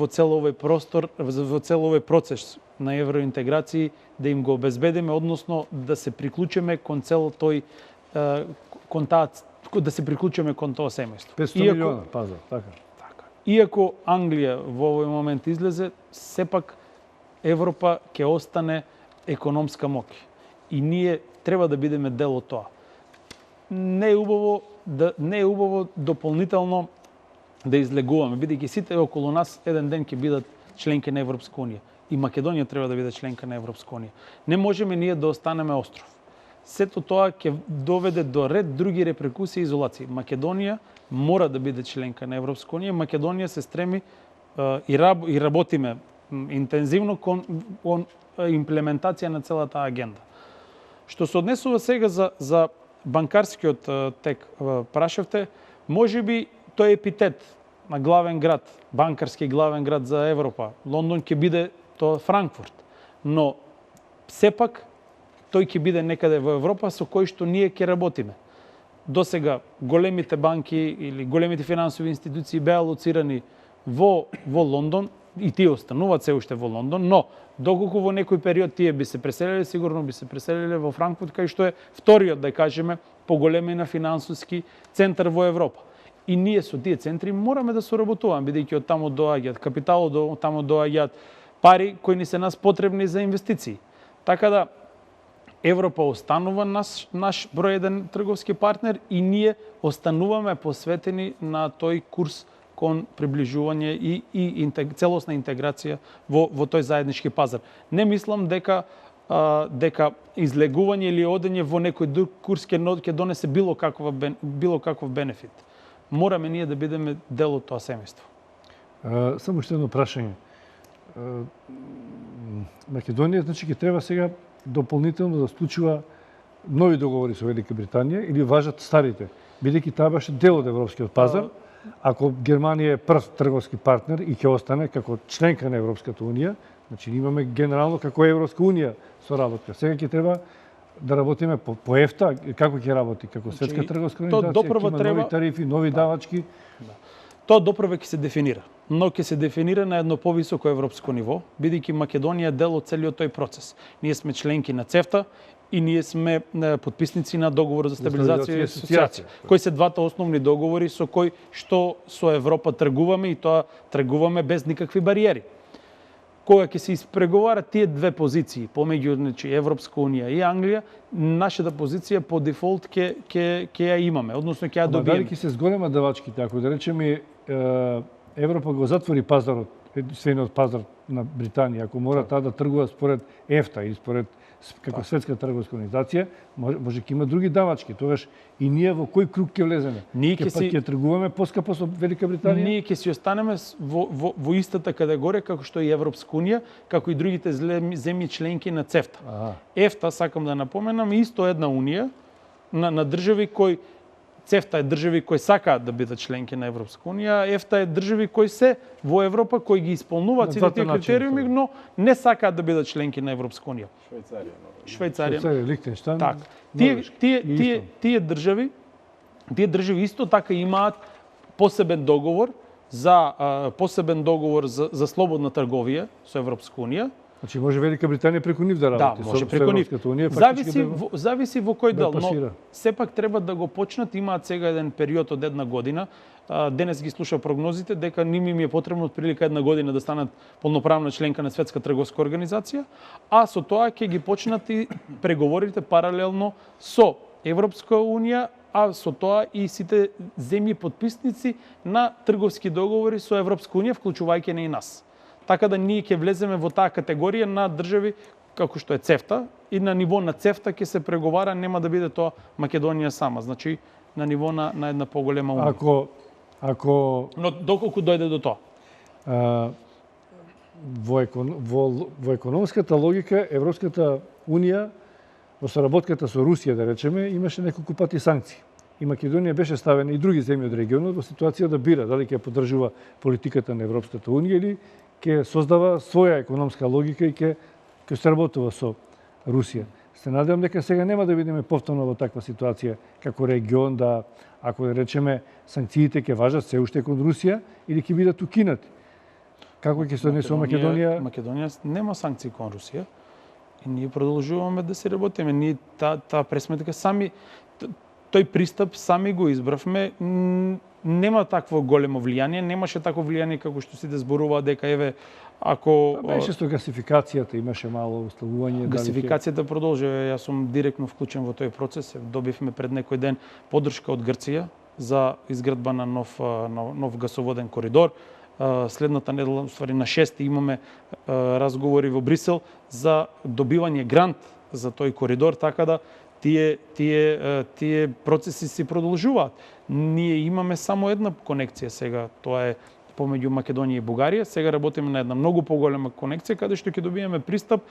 цел овој простор, во цел овој процес на евроинтеграција да им го обезбедиме, односно да се приклучиме кон цел тој да се приклучиме кон тоа семејство. 500 милиона пазар, така. Иако Англија во овој момент излезе, сепак Европа ќе остане економска моќ. И ние треба да бидеме дел од тоа. Не е убаво дополнително да излегуваме, бидејќи сите околу нас еден ден ќе бидат членки на Европска унија. И Македонија треба да биде членка на Европска унија. Не можеме ние да останеме остров. Сето тоа ќе доведе до ред други репрекусии и изолации. Македонија мора да биде членка на Европска унија. Македонија се стреми и работиме интензивно кон имплементација на целата агенда. Што се однесува сега за банкарскиот тек, прашавте, можеби тој епитет на главен град, банкарски главен град за Европа, Лондон ќе биде тоа Франкфурт, но сепак тој ќе биде некаде во Европа со кој што ние ќе работиме. Досега големите банки или големите финансови институции беа лоцирани во Лондон и тие остануваат се уште во Лондон, но доколку во некој период тие би се преселиле, сигурно би се преселиле во Франкфурт, кај што е вториот, да кажеме, поголемина финансиски центар во Европа. И ние со тие центри мораме да соработуваме, бидејќи од таму доаѓаат капитал, од таму доаѓаат пари кои ни се нас потребни за инвестиции. Така да Европа останува наш број еден трговски партнер и ние остануваме посветени на тој курс кон приближување и целосна интеграција во тој заеднички пазар. Не мислам дека излегување или одење во некој друг курс ќе донесе било каков бенефит. Мораме ние да бидеме дел од тоа семејство. Само уште едно прашање. Македонија, значи, ќе треба сега дополнително да склучува нови договори со Велика Британија или важат старите, бидејќи таа беше дел од европскиот пазар. Ако Германија е прв трговски партнер и ќе остане како членка на Европската унија, значи имаме генерално како Европска унија соработка. Сега ќе треба да работиме по ЕФТА, како ќе работи, како светска трговска организација, има нови тарифи, нови давачки. Тоа допрва ќе се дефинира, но ќе се дефинира на едно повисоко европско ниво, бидејќи Македонија е дел од целиот тој процес. Ние сме членки на ЦЕФТА и ние сме потписници на договор за стабилизација и асоциација, кои се двата основни договори со кои што со Европа тргуваме и тоа тргуваме без никакви бариери. Кога ќе се испреговарат тие две позиции помеѓу, значи, Европска унија и Англија, нашата позиција по дефолт ќе ја имаме, односно ќе ја добиеме. Дали ќе се зголема давачките, ако да речеме Европа го затвори пазарот, единствениот пазар на Британија, ако мора таа да тргува според ЕФТА или според како светска трговска организација, може ќе има други давачки. Тогаш и ние во кој круг ќе влеземе? Ќе тргуваме поскапо со Велика Британија? Ние ќе си останеме во истата категорија како што и Европска унија, како и другите земји членки на ЦЕФТА. ЕФТА, сакам да напоменам, исто една унија на држави кои ЦЕФТА е држави кои сакаат да бидат членки на Европска унија, ЕФТА е држави кои се во Европа, кои ги исполнуваат сите тие критериуми, но не сакаат да бидат членки на Европска унија. Швајцарија, Лихтенштайн. Так. Тие држави исто така имаат посебен договор за слободна трговија со Европска унија. Значи може Велика Британија преку нив да работи. Да, може преку нив. Зависи во кој дел, но сепак треба да го почнат. Имаат сега еден период од една година. Денес ги слуша прогнозите дека ними им е потребно отприлика една година да станат полноправна членка на Светска трговска организација, а со тоа ќе ги почнат и преговорите паралелно со Европска унија, а со тоа и сите земји потписници на трговски договори со Европска унија, вклучувајќи и нас. Така да ние ќе влеземе во таа категорија на држави како што е ЦЕФТА и на ниво на ЦЕФТА ќе се преговара, нема да биде тоа Македонија сама, значи на ниво на една поголема унија. Но доколку дојде до тоа? Во економската логика Европската унија во соработката со Русија, да речеме, имаше неколку пати санкции. И Македонија беше ставена и други земји од регионот во ситуација да бира дали ќе поддржува политиката на Европската унија или ќе создава своја економска логика и ќе соработува со Русија. Се надевам дека сега нема да видиме повторно во таква ситуација како регион, да, ако да речеме, санкциите ќе важат се уште кон Русија или ќе бидат укинати. Како ќе се однесува Македонија? Македонија нема санкции кон Русија и ние продолжуваме да се работиме. Ние таа пресметка сами, тој пристап сами го избравме. Нема такво големо влијание, немаше такво влијание како што сите зборуваат дека еве ако беше со гасификацијата, имаше мало условување. Гасификацијата продолжи. Јас сум директно вклучен во тој процес. Добивме пред некој ден поддршка од Грција за изградба на нов гасоводен коридор. Следната недела, уствари на 6 имаме разговори во Брисел за добивање грант за тој коридор, така да тие процеси се продолжуваат. Ние имаме само една конекција сега, тоа е помеѓу Македонија и Бугарија. Сега работиме на една многу поголема конекција каде што ќе добиеме пристап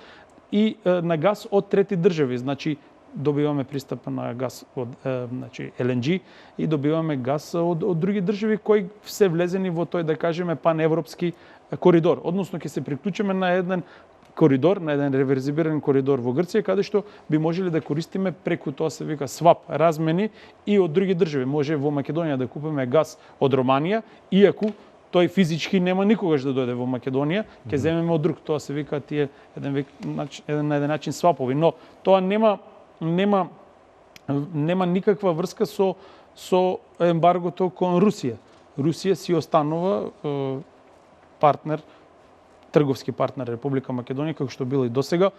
и на газ од трети држави. Значи добиваме пристап на газ од значи LNG и добиваме газ од други држави кои се влезени во тој, да кажеме, паневропски коридор. Односно ќе се приклучиме на еден коридор, на еден реверзибиран коридор во Грција, каде што би можеле да користиме преку тоа се вика свап, размени и од други држави. Може во Македонија да купиме газ од Романија, иако тој физички нема никогаш да дојде во Македонија, ќе земеме од друг. Тоа се вика тие на еден начин свапови, но тоа нема никаква врска со ембаргото кон Русија. Русија си останува партнер, трговски партнер Република Македонија, како што било и досега.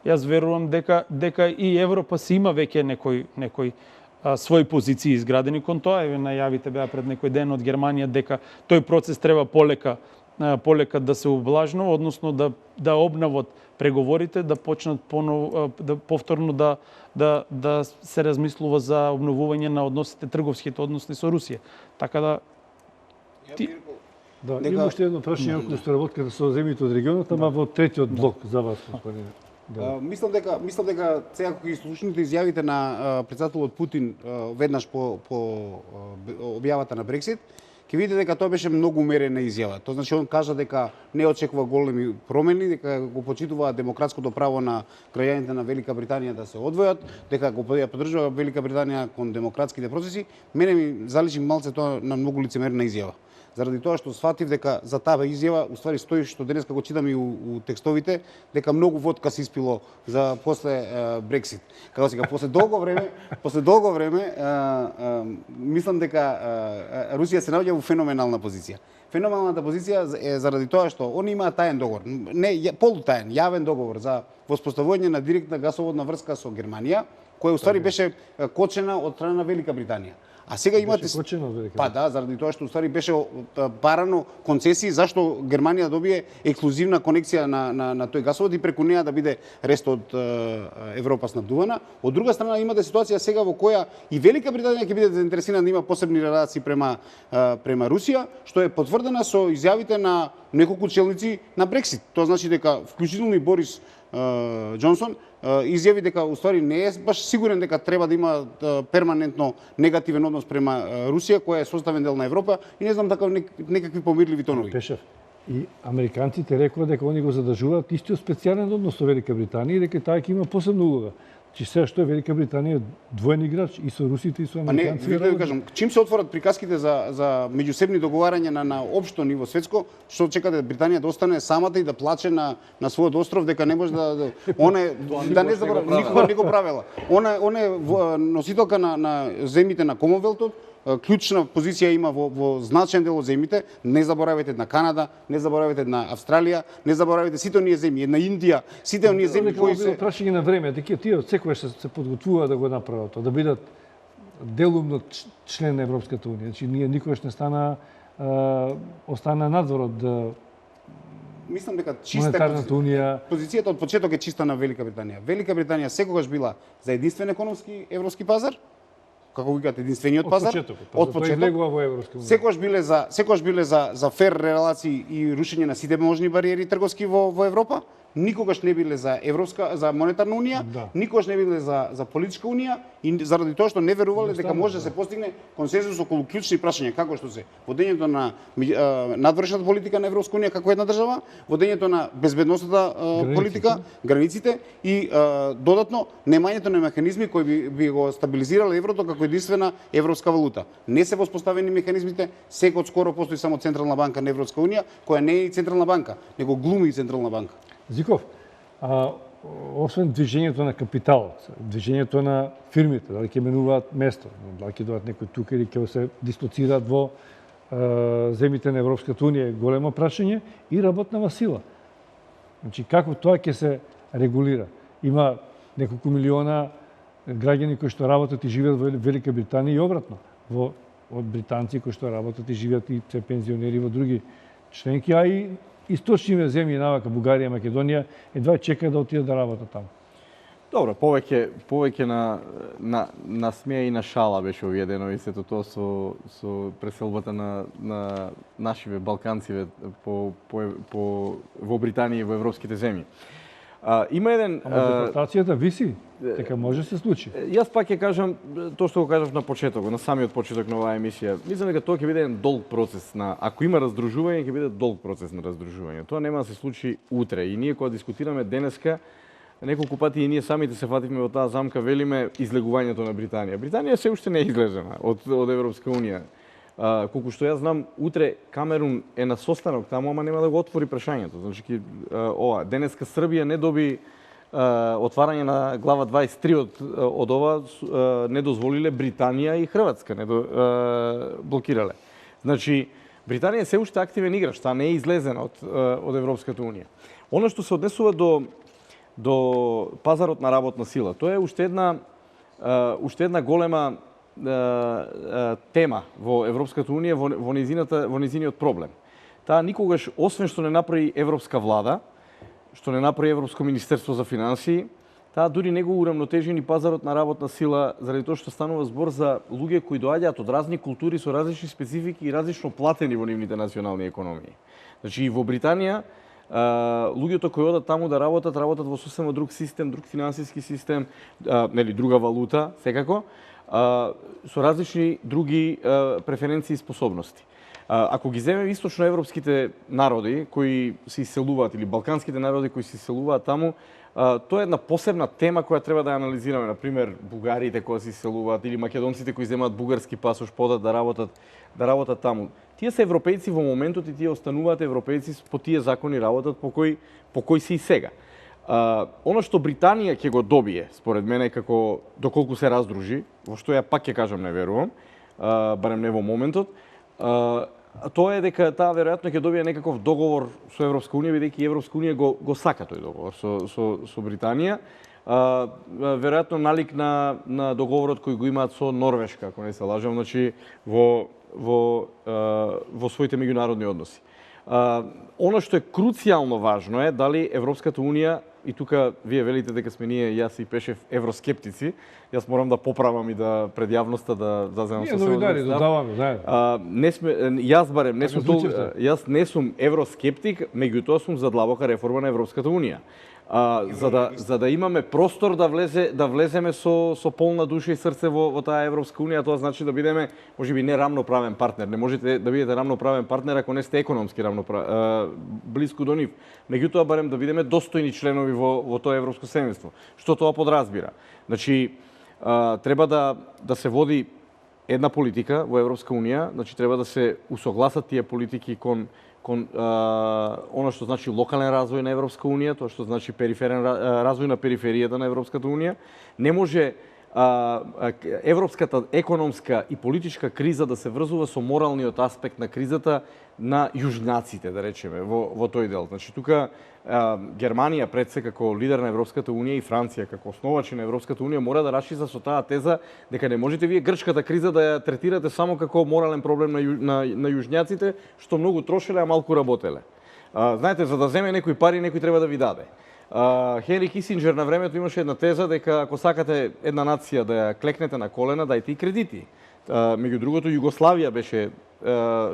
Јас верувам дека и Европа си има веќе некои своји позиции изградени кон тоа. Еве најавите беа пред некој ден од Германија дека тој процес треба полека да се облажнува, односно да обноват преговорите, да почнат повторно да се размислува за обновување на односите, трговските односи со Русија. Така да Да, има уште едно прашање околу соработката со земјите од регионот, ама во третиот блок за вас, господине. Мислам дека сега кога ги слушнете изјавите на претседателот Путин веднаш по објавата на Брексит, ќе видите дека тоа беше многу умерена изјава. Тоа значи он кажа дека не очекува големи промени, дека го почитува демократското право на граѓаните на Велика Британија да се одвојат, дека го поддржува Велика Британија кон демократските процеси. Мене ми заличи малце тоа на многу лицемерна изјава. Заради тоа што сфатив дека за таа изјава уствари стои што денеска го читам и у текстовите, дека многу водка се испило за после Брексит. Како сега после долго време мислам дека Русија се наоѓа во феноменална позиција. Феноменалната позиција е заради тоа што они имаат таен договор, не полутаен, јавен договор за воспоставување на директна гасоводна врска со Германија, која уствари беше кочена од страна на Велика Британија. А сега имате заради тоа што уствари беше барано концесии зашто Германија добие ексклузивна конекција на тој гасовод и преку неа да биде рест од Европа снабдувана. Од друга страна имате ситуација сега во која и Велика Британија ќе биде заинтересирана да има посебни релации према Русија, што е потврдена со изјавите на неколку челници на Брексит. Тоа значи дека вклучително и Борис Џонсон изјави дека уствари не е баш сигурен дека треба да има перманентно негативен однос према Русија, која е составен дел на Европа, и не знам така некакви помирливи тонови. Пешев. И американците рекоа дека они го задржуваат истиот специјален однос со Велика Британија и дека таа ќе има посебна улога. Че сега што е Велика Британија двоен играч и со русите и со американците. Не, да ви кажам, чим се отворат приказките за меѓусебни договарања на општо ниво светско, што чекате Британија да остане самата и да плаче на својот остров дека не може да не заборави, никога не го правела. Она е носителка на земјите на Комонвелтот, клучна позиција има во значаен дел од земјите. Не заборавете на Канада, не заборавете на Австралија, не заборавете сите оние земји, на Индија, сите оние земји кои се прашање на време, дека тие секогаш се подготвуваат да го направат тоа, да бидат делумно член на Европската унија. Значи ние никогаш не остана надвор од мислам дека чиста монетарната унија. Позицијата од почеток е чиста на Велика Британија. Велика Британија секогаш била за единствен економски европски пазар, како викате, единствениот пазар. Од почеток. Во Европска унија. Секогаш биле за фер релации и рушење на сите можни бариери трговски во Европа. Никогаш не биле за монетарна унија, никогаш не биле за политичка унија и заради тоа што не верувале дека може да се постигне консензус околу клучни прашања, како што се водењето на надворешната политика на Европска унија како една држава, водењето на безбедносната политика, границите и додатно немањето на механизми кои би го стабилизирале еврото како единствена европска валута. Не се воспоставени механизмите, секогаш скоро постои само Централна банка на Европска унија, која не е и Централна банка, него глуми и Централна банка. Зиков, освен движењето на капитал, движењето на фирмите, дали ќе менуваат место, дали ќе дојдат некои тука или ќе се дислоцираат во земјите на Европската унија, големо прашање, и работнава сила. Значи, како тоа ќе се регулира? Има неколку милиона граѓани кои што работат и живеат во Велика Британија и обратно, од британци кои што работат и живеат и се пензионери во други членки, а и источниве земји навака Бугарија, Македонија едва чекаат да отидат да работат таму. Добро, повеќе на смеја и на шала беше овиедено и сето тоа со преселбата на нашиве балканциве во Британија и во европските земји. Има еден Депортацијата виси, дека може се случи. Јас пак ќе кажам тоа што го кажав на почетокот, на самиот почеток на оваа емисија. Мислам дека тоа ќе биде еден долг процес ако има раздружување, ќе биде долг процес на раздружување. Тоа нема да се случи утре и ние кога дискутираме денеска неколку пати и ние самите се фативме во таа замка, велиме излегувањето на Британија. Британија се уште не е излезена од Европска унија. Колку што јас знам, утре Камерун е на состанок таму, ама нема да го отвори прашањето. Значи, денеска Србија не доби отварање на глава 23 од ова, не дозволиле Британија и Хрватска, блокирале. Значи, Британија се уште активен играч, таа не е излезена од Европската унија. Она што се однесува до пазарот на работна сила, тоа е уште една голема тема во Европската унија, во низиниот проблем. Таа никогаш, освен што не направи Европска влада, што не направи Европско министерство за финансии, таа дури не го урамнотежи ни пазарот на работна сила, заради тоа што станува збор за луѓе кои доаѓаат од разни култури со различни специфики и различно платени во нивните национални економии. Значи и во Британија луѓето кои одат таму да работат во сосема друг систем, друг финансиски систем, друга валута, секако, со различни други преференции и способности. Ако ги земеме источноевропските народи кои се иселуваат или балканските народи кои се иселуваат таму, тоа е една посебна тема која треба да ја анализираме. Например, бугарите кои се иселуваат или македонците кои земаат бугарски пасош, подат да работат таму. Тие се европејци во моментот и тие остануваат европејци, по тие закони работат по кои се и сега. Оно што Британија ќе го добие, според мене, како доколку се раздружи, во што ја пак ќе кажам не верувам, барем не во моментот, тоа е дека таа веројатно ќе добие некаков договор со Европска унија, бидејќи Европска унија го сака тој договор со Британија. Веројатно налик на договорот кој го имаат со Норвешка, ако не се лажам, значи во своите меѓународни односи. Оно што е круцијално важно е дали Европската унија, и тука вие велите дека сме ние, јас и Пешев, евроскептици, јас морам да поправам и да пред јавноста да заземам со новинари додаваме, јас не сум евроскептик, меѓутоа сум за длабока реформа на Европската унија. За да имаме простор да влеземе со полна душа и срце во таа Европска унија, тоа значи да бидеме можеби не рамноправен партнер. Не можете да бидете рамноправен партнер ако не сте економски блиску до нив. Меѓутоа барем да бидеме достојни членови во тоа европско семејство. Што тоа подразбира? Значи треба да се води една политика во Европска унија, значи треба да се усогласат тие политики кон оно што значи локален развој на Европска унија, тоа што значи развој на периферијата на Европската унија. Не може европската економска и политичка криза да се врзува со моралниот аспект на кризата на јужњаците, да речеме, во тој дел. Значи тука Германија пред се како лидер на Европската унија и Франција како основачи на Европската унија мора да расчита со таа теза дека не можете вие грчката криза да ја третирате само како морален проблем на јужњаците, што многу трошеле, а малку работеле. Знаете, за да земе некој пари, некој треба да ви даде. Хенри Кисинџер на времето имаше една теза дека ако сакате една нација да ја клекнете на колена, дајте и кредити. Меѓу другото, Југославија беше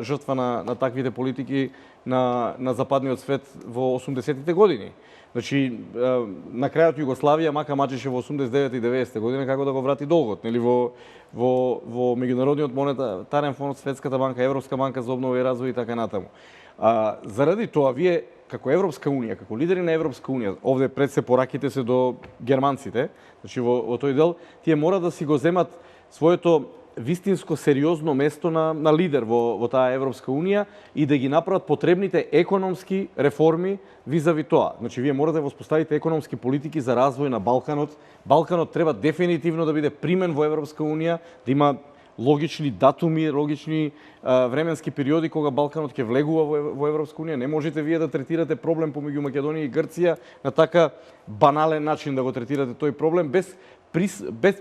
жртва на таквите политики на западниот свет во 80-тите години. Значи, на крајот Југославија мака мачеше во 89 и 90 година како да го врати долгот, нели во меѓународниот монетарен фонд, Светската банка, Европска банка за обнова и развој и така натаму. Заради тоа вие како Европска унија, како лидери на Европска унија, овде пред се пораките се до германците, значи во тој дел, тие мора да си го земат своето вистинско сериозно место на лидер во таа Европска унија и да ги направат потребните економски реформи визави тоа. Значи вие морате да воспоставите економски политики за развој на Балканот. Балканот треба дефинитивно да биде примен во Европска унија, да има логични датуми, логични временски периоди кога Балканот ќе влегува во Европска унија. Не можете вие да третирате проблем помеѓу Македонија и Грција на така банален начин да го третирате тој проблем без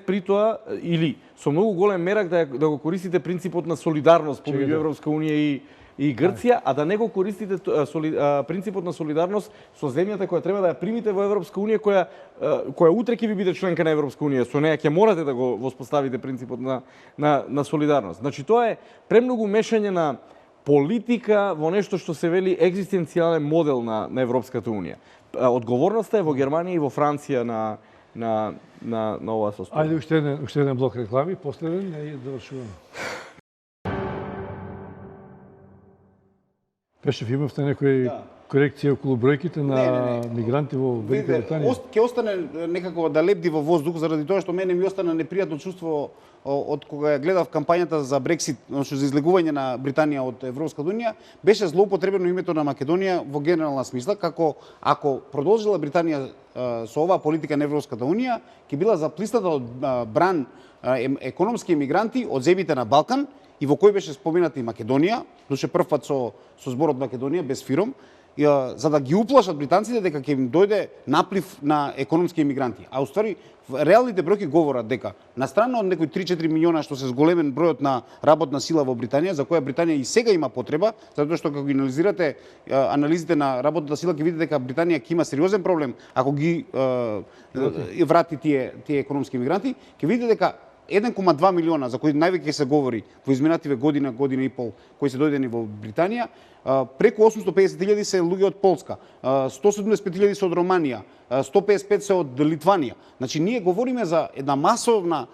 при тоа или со многу голем мерак да го користите принципот на солидарност помеѓу Европска унија и Грција, а да не го користите принципот на солидарност со земјата која треба да ја примите во Европска унија, која утре ќе ви биде членка на Европска унија. Со неја ќе морате да го воспоставите принципот на солидарност. Значи тоа е премногу мешање на политика во нешто што се вели екзистенцијален модел на Европската унија. Одговорноста е во Германија и во Франција на оваа состојба. Ајде уште еден блок реклами, последен и завршуваме. Пешев, имавте некои корекција околу бројките на мигранти во Велика Британија? Ќе остане некако да лебди во воздух, заради тоа што мене ми остана непријатно чувство од кога ја гледав кампањата за Брексит, значи за излегување на Британија од Европската унија, беше злоупотребено името на Македонија во генерална смисла, како ако продолжила Британија со оваа политика на Европската унија, ќе била заплисната од бран економски емигранти од земјите на Балкан, и во кој беше спомената и Македонија, душе прв пат со зборот Македонија без фиром, за да ги уплашат британците дека ќе им дојде наплив на економски емигранти. А уствари реалните бројки говорат дека на страна од некои 3-4 милиона што се зголемен бројот на работна сила во Британија, за која Британија и сега има потреба, затоа што кога ги анализирате анализите на работната сила, ќе видите дека Британија ќе има сериозен проблем ако ги врати тие економски емигранти, ќе видите дека 1,2 милиона, за кои највеќе се говори во изминативе година и пол, кои се дојдени во Британија, преку 850.000 се луѓе од Полска, 175.000 се од Романија, 155 се од Литванија. Значи, ние говориме за една масовна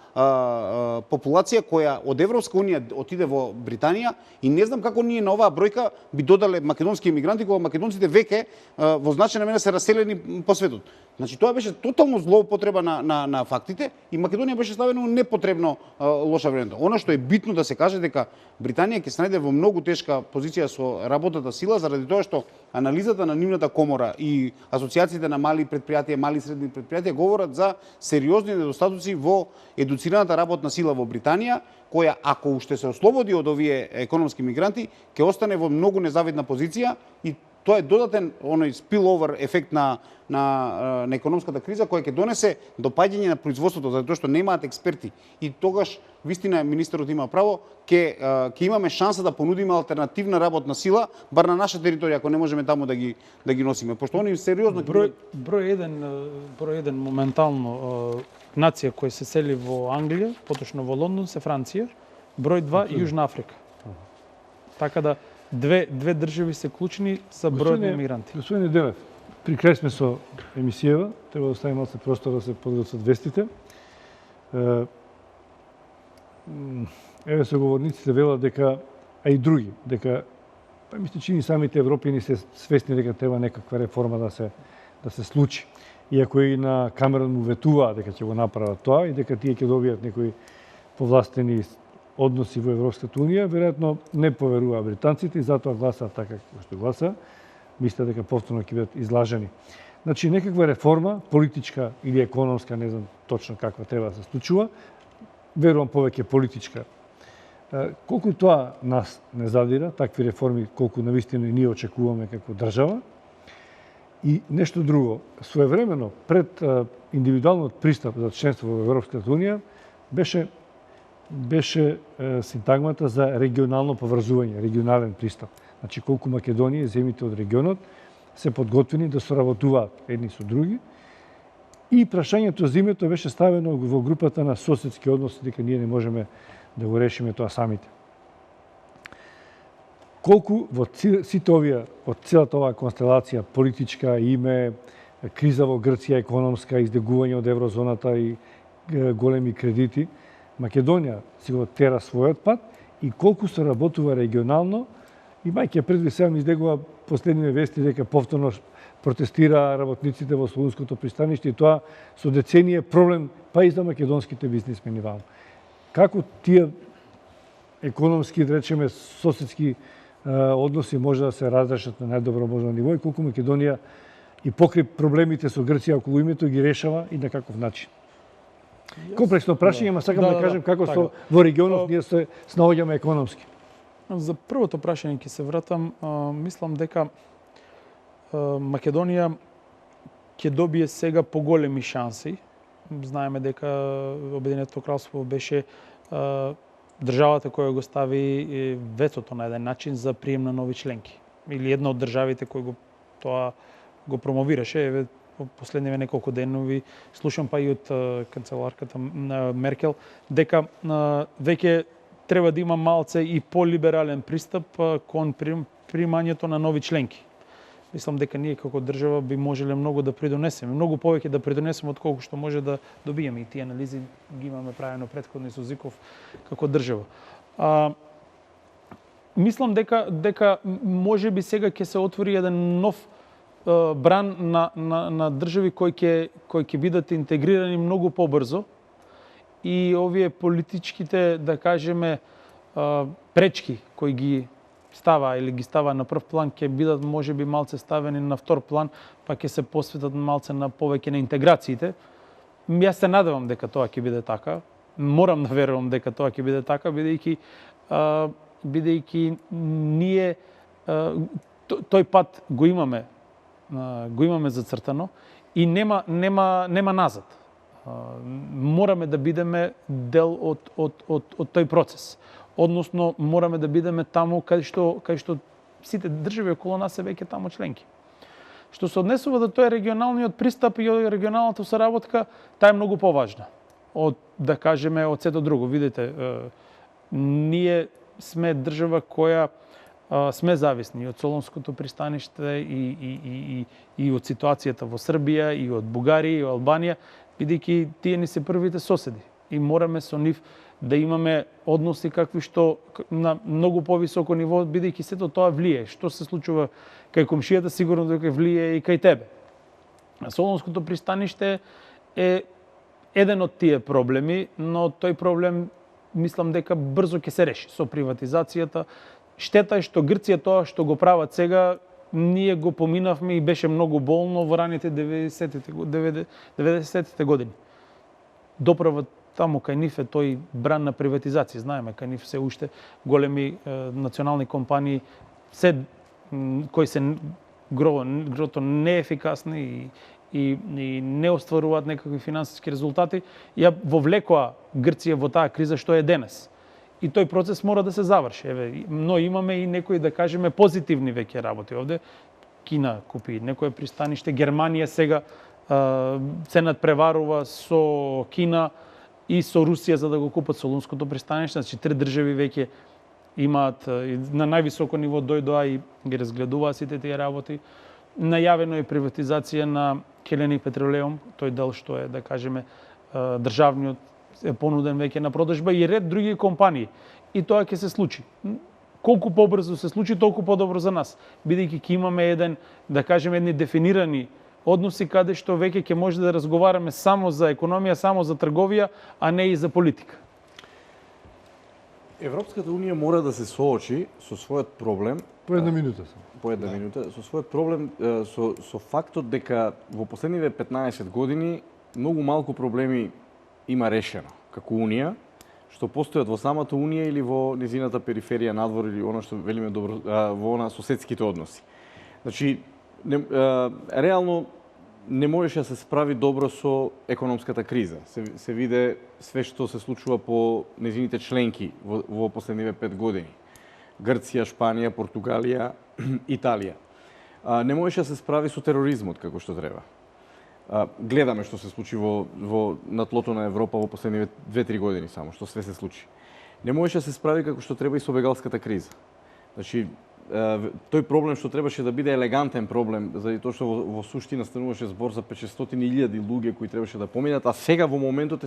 популација која од Европска унија отиде во Британија и не знам како ние на оваа бројка би додале македонски емигранти, кога македонците веќе во значајна мера се раселени по светот. Значи, тоа беше тотално злоупотреба на фактите и Македонија беше ставена непотребно лоша време. Она што е битно да се каже дека Британија ќе се најде во многу тешка позиција со работната сила, заради тоа што анализата на нивната комора и асоциациите на мали предпријатија, мали и средни предпријатија говорат за сериозни недостатоци во едуцираната работна сила во Британија, која ако уште се ослободи од овие економски мигранти, ќе остане во многу незавидна позиција и тоа е додатен оној spillover ефект на економската криза која ќе донесе до паѓање на производството, затоа што немаат експерти. И тогаш вистина министерот има право, ќе имаме шанса да понудиме алтернативна работна сила бар на наша територија, ако не можеме таму да ги носиме, пошто они сериозно број еден моментално нација која се сели во Англија, поточно во Лондон се Франција, број 2 Јужна Африка. Така да две држави се клучни за број на емигранти. Господине Делев, при крај сме со емисијава, треба да оставим малце простор да се подготват вестите. Еве соговорниците велат дека, а и други, дека ми се чини самите европјани се свесни дека треба некаква реформа да се случи. Иако и на Камерон му ветуваа дека ќе го направат тоа и дека тие ќе добијат некои повластени односи во Европската унија, веројатно не поверуваа британците и затоа гласаат така како што гласа. Мислат дека повторно ќе бидат излажени. Значи, некаква реформа, политичка или економска, не знам точно каква треба да се случува, верувам повеќе политичка. Колку тоа нас не задира, такви реформи, колку навистина ние очекуваме како држава. И нешто друго, своевремено пред индивидуалниот пристап за членство во Европската унија беше синтагмата за регионално поврзување, регионален пристап. Значи, колку Македонија и земјите од регионот се подготвени да соработуваат едни со други. И прашањето за името беше ставено во групата на соседски односи, дека ние не можеме да го решиме тоа самите. Колку во сите овие, од целата оваа констелација, политичка, име, криза во Грција, економска, издегување од еврозоната и големи кредити, Македонија си го тера својот пат и колку се работува регионално, имајќи предвид сега ми издегува последниве вести дека повторно протестира работниците во Солунското пристаниште и тоа со деценија проблем па и за македонските бизнисмени ваму. Како тие економски, да речеме, соседски односи може да се разрешат на најдобро можно ниво и колку Македонија и покри проблемите со Грција околу името ги решава и на каков начин? Комплексно прашање, ама сакам да кажем како во регионот ние се снаоѓаме економски. За првото прашање ќе се вратам, мислам дека Македонија ќе добие сега поголеми шанси. Знаеме дека Обединетото кралство беше државата која го стави ветото на еден начин за прием на нови членки. Или една од државите кој го промовираше. Еве, последниве неколку денови слушам па и од канцеларката Меркел дека веќе треба да има малце и полиберален пристап кон примањето на нови членки. Мислам дека ние како држава би можеле многу да придонесеме, многу повеќе да придонесеме отколку што може да добиеме, и тие анализи ги имаме правено претходно со Зиков како држава. Мислам дека може би сега ќе се отвори еден нов бран на држави кои ќе бидат интегрирани многу побрзо, и овие политичките, да кажеме, пречки кои ги става на прв план ќе бидат можеби малце ставени на втор план, па ќе се посветат малце на повеќе на интеграциите. Јас се надевам дека тоа ќе биде така. Морам да верувам дека тоа ќе биде така, бидејќи ние тој пат го имаме зацртано и нема назад. Мораме да бидеме дел од тој процес. Односно, мораме да бидеме таму кај што сите држави околу нас се веќе таму членки. Што се однесува до тој регионалниот пристап и регионалната соработка, таа е многу поважна од, да кажеме, од сето друго. Видите, ние сме држава која сме зависни од Солунското пристаниште и од ситуацијата во Србија, и од Бугарија, и од Албанија, бидејќи тие ни се првите соседи и мораме со нив да имаме односи какви што на многу повисоко ниво, бидејќи сето тоа влие. Што се случува кај комшијата, сигурно дека влие и кај тебе. Солунското пристаниште е еден од тие проблеми, но тој проблем мислам дека брзо ќе се реши со приватизацијата. Штета е што Грција тоа што го прават сега, ние го поминавме и беше многу болно во раните 90-тите години. Доправат таму кај нив е тој бран на приватизација. Знаеме, кај нив се уште големи национални компании кои се грото неефикасни и не остваруваат некакви финансиски резултати, ја вовлекоа Грција во таа криза што е денес. И тој процес мора да се заврши. Еве, но имаме и некои, да кажеме, позитивни веќе работи овде. Кина купи некое пристаниште, Германија сега се надпреварува со Кина и со Русија за да го купат Солунското пристаниште. Значи, три држави веќе имаат на највисоко ниво дојдоа и ги разгледуваа сите тие работи. Најавено е приватизација на Хеленик Петролеум, тој дел што е, да кажеме, државниот е понуден веќе на продажба, и ред други компании. И тоа ќе се случи. Колку побрзо се случи, толку подобро за нас. Бидејќи ќе имаме еден, да кажеме, едни дефинирани односи каде што веќе ќе може да разговараме само за економија, само за трговија, а не и за политика. Европската унија мора да се соочи со својот проблем. По една минута само. По една минута. Со својот проблем, со фактот дека во последниве 15 години многу малку проблеми има решено како Унија, што постојат во самата Унија или во низината периферија надвор, или она што велиме добро, во она соседските односи. Значи, реално не можеше да се справи добро со економската криза. Се виде све што се случува по низините членки во последниве 5 години. Грција, Шпанија, Португалија, Италија. Не можеше да се справи со тероризмот како што треба. Гледаме што се случи на тлото на Европа во последниве 2-3 години само, што све се случи. Не можеше да се справи како што треба и со бегалската криза. Значи, тој проблем што требаше да биде елегантен проблем, заради тоа што во суштина стануваше збор за 500.000 луѓе кои требаше да поминат, а сега во моментот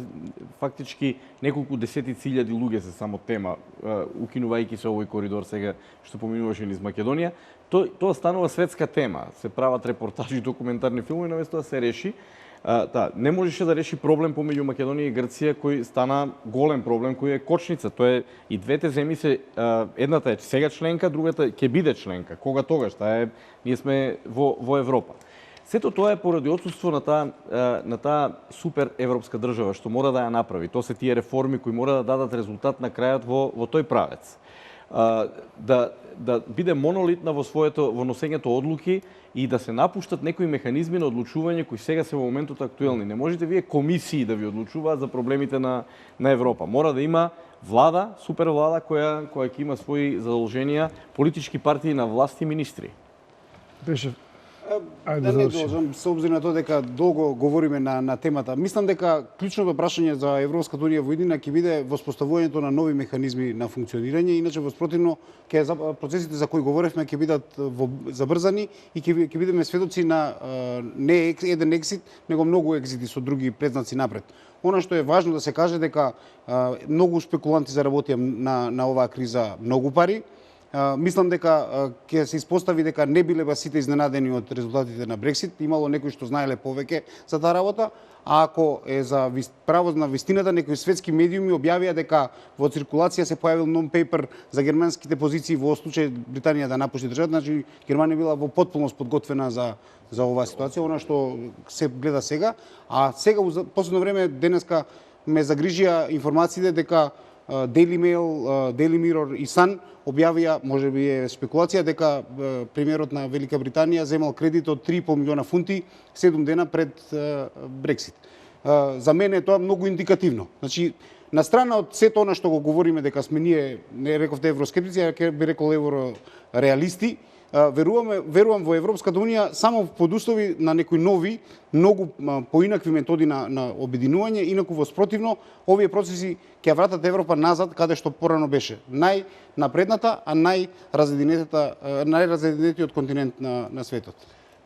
фактички неколку десетици илјади луѓе се само тема, укинувајќи се овој коридор сега што поминуваше низ Македонија. Тоа станува светска тема. Се прават репортажи, документарни филми, наместо да се реши. Не можеше да реши проблем помеѓу Македонија и Грција, кој стана голем проблем, кој е кочница. Тоа е и двете земји се, едната е сега членка, другата ќе биде членка. Кога тогаш? Ние сме во Европа. Сето тоа е поради отсуство на таа супер европска држава што мора да ја направи. Тоа се тие реформи кои мора да дадат резултат на крајот во тој правец. да биде монолитна во носењето одлуки и да се напуштат некои механизми на одлучување кои сега се во моментот актуелни. Не можете вие комисии да ви одлучуваат за проблемите на Европа. Мора да има влада, супер влада која ќе има своји задолженија, политички партии на власт и министри. Беше Да не должам, со обзир на тоа дека долго говориме на темата. Мислам дека клучното прашање за Европската унија во иднина ќе биде воспоставувањето на нови механизми на функционирање, иначе во спротивно процесите за кои говоревме ќе бидат забрзани и ќе бидеме сведоци на не еден ексит, него многу екзити со други предзнаци напред. Она што е важно да се каже дека многу шпекуланти заработија на оваа криза многу пари. Мислам дека ќе се испостави дека не биле ба сите изненадени од резултатите на Брексит, имало некои што знаеле повеќе за таа работа, а ако е за право на вистината, некои светски медиуми објавија дека во циркулација се појавил нон-пейпер за германските позиции во случај Британија да напушти државата, значи Германија била во потполност подготвена за оваа ситуација, она што се гледа сега, а сега во последно време денеска ме загрижија информациите дека Daily Mail, Daily Mirror и Sun објавија, можеби е спекулација, дека премиерот на Велика Британија земал кредит од 3,5 милиона фунти 7 дена пред Брексит. За мене е тоа многу индикативно. Значи, на страна од сето она што го говориме дека сме ние, не рековте евроскептици, а ќе би рекол еврореалисти, верувам во Европската унија само под услови на некои нови, многу поинакви методи на обединување, инаку во спротивно овие процеси ќе вратат Европа назад каде што порано беше. Најнапредната, а најразединетиот континент на светот.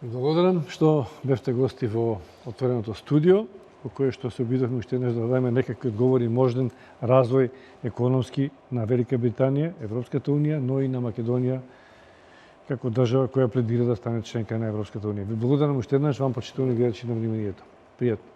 Благодарам што бевте гости во отвореното студио, во кое што се обидовме уште еднаш да дадеме некакви одговори можен развој економски на Велика Британија, Европската унија, но и на Македонија како држава која пледира да стане членка на Европската унија. Ви благодарам уште еднаш, вам почитувани гледачи на вниманието. Пријатно.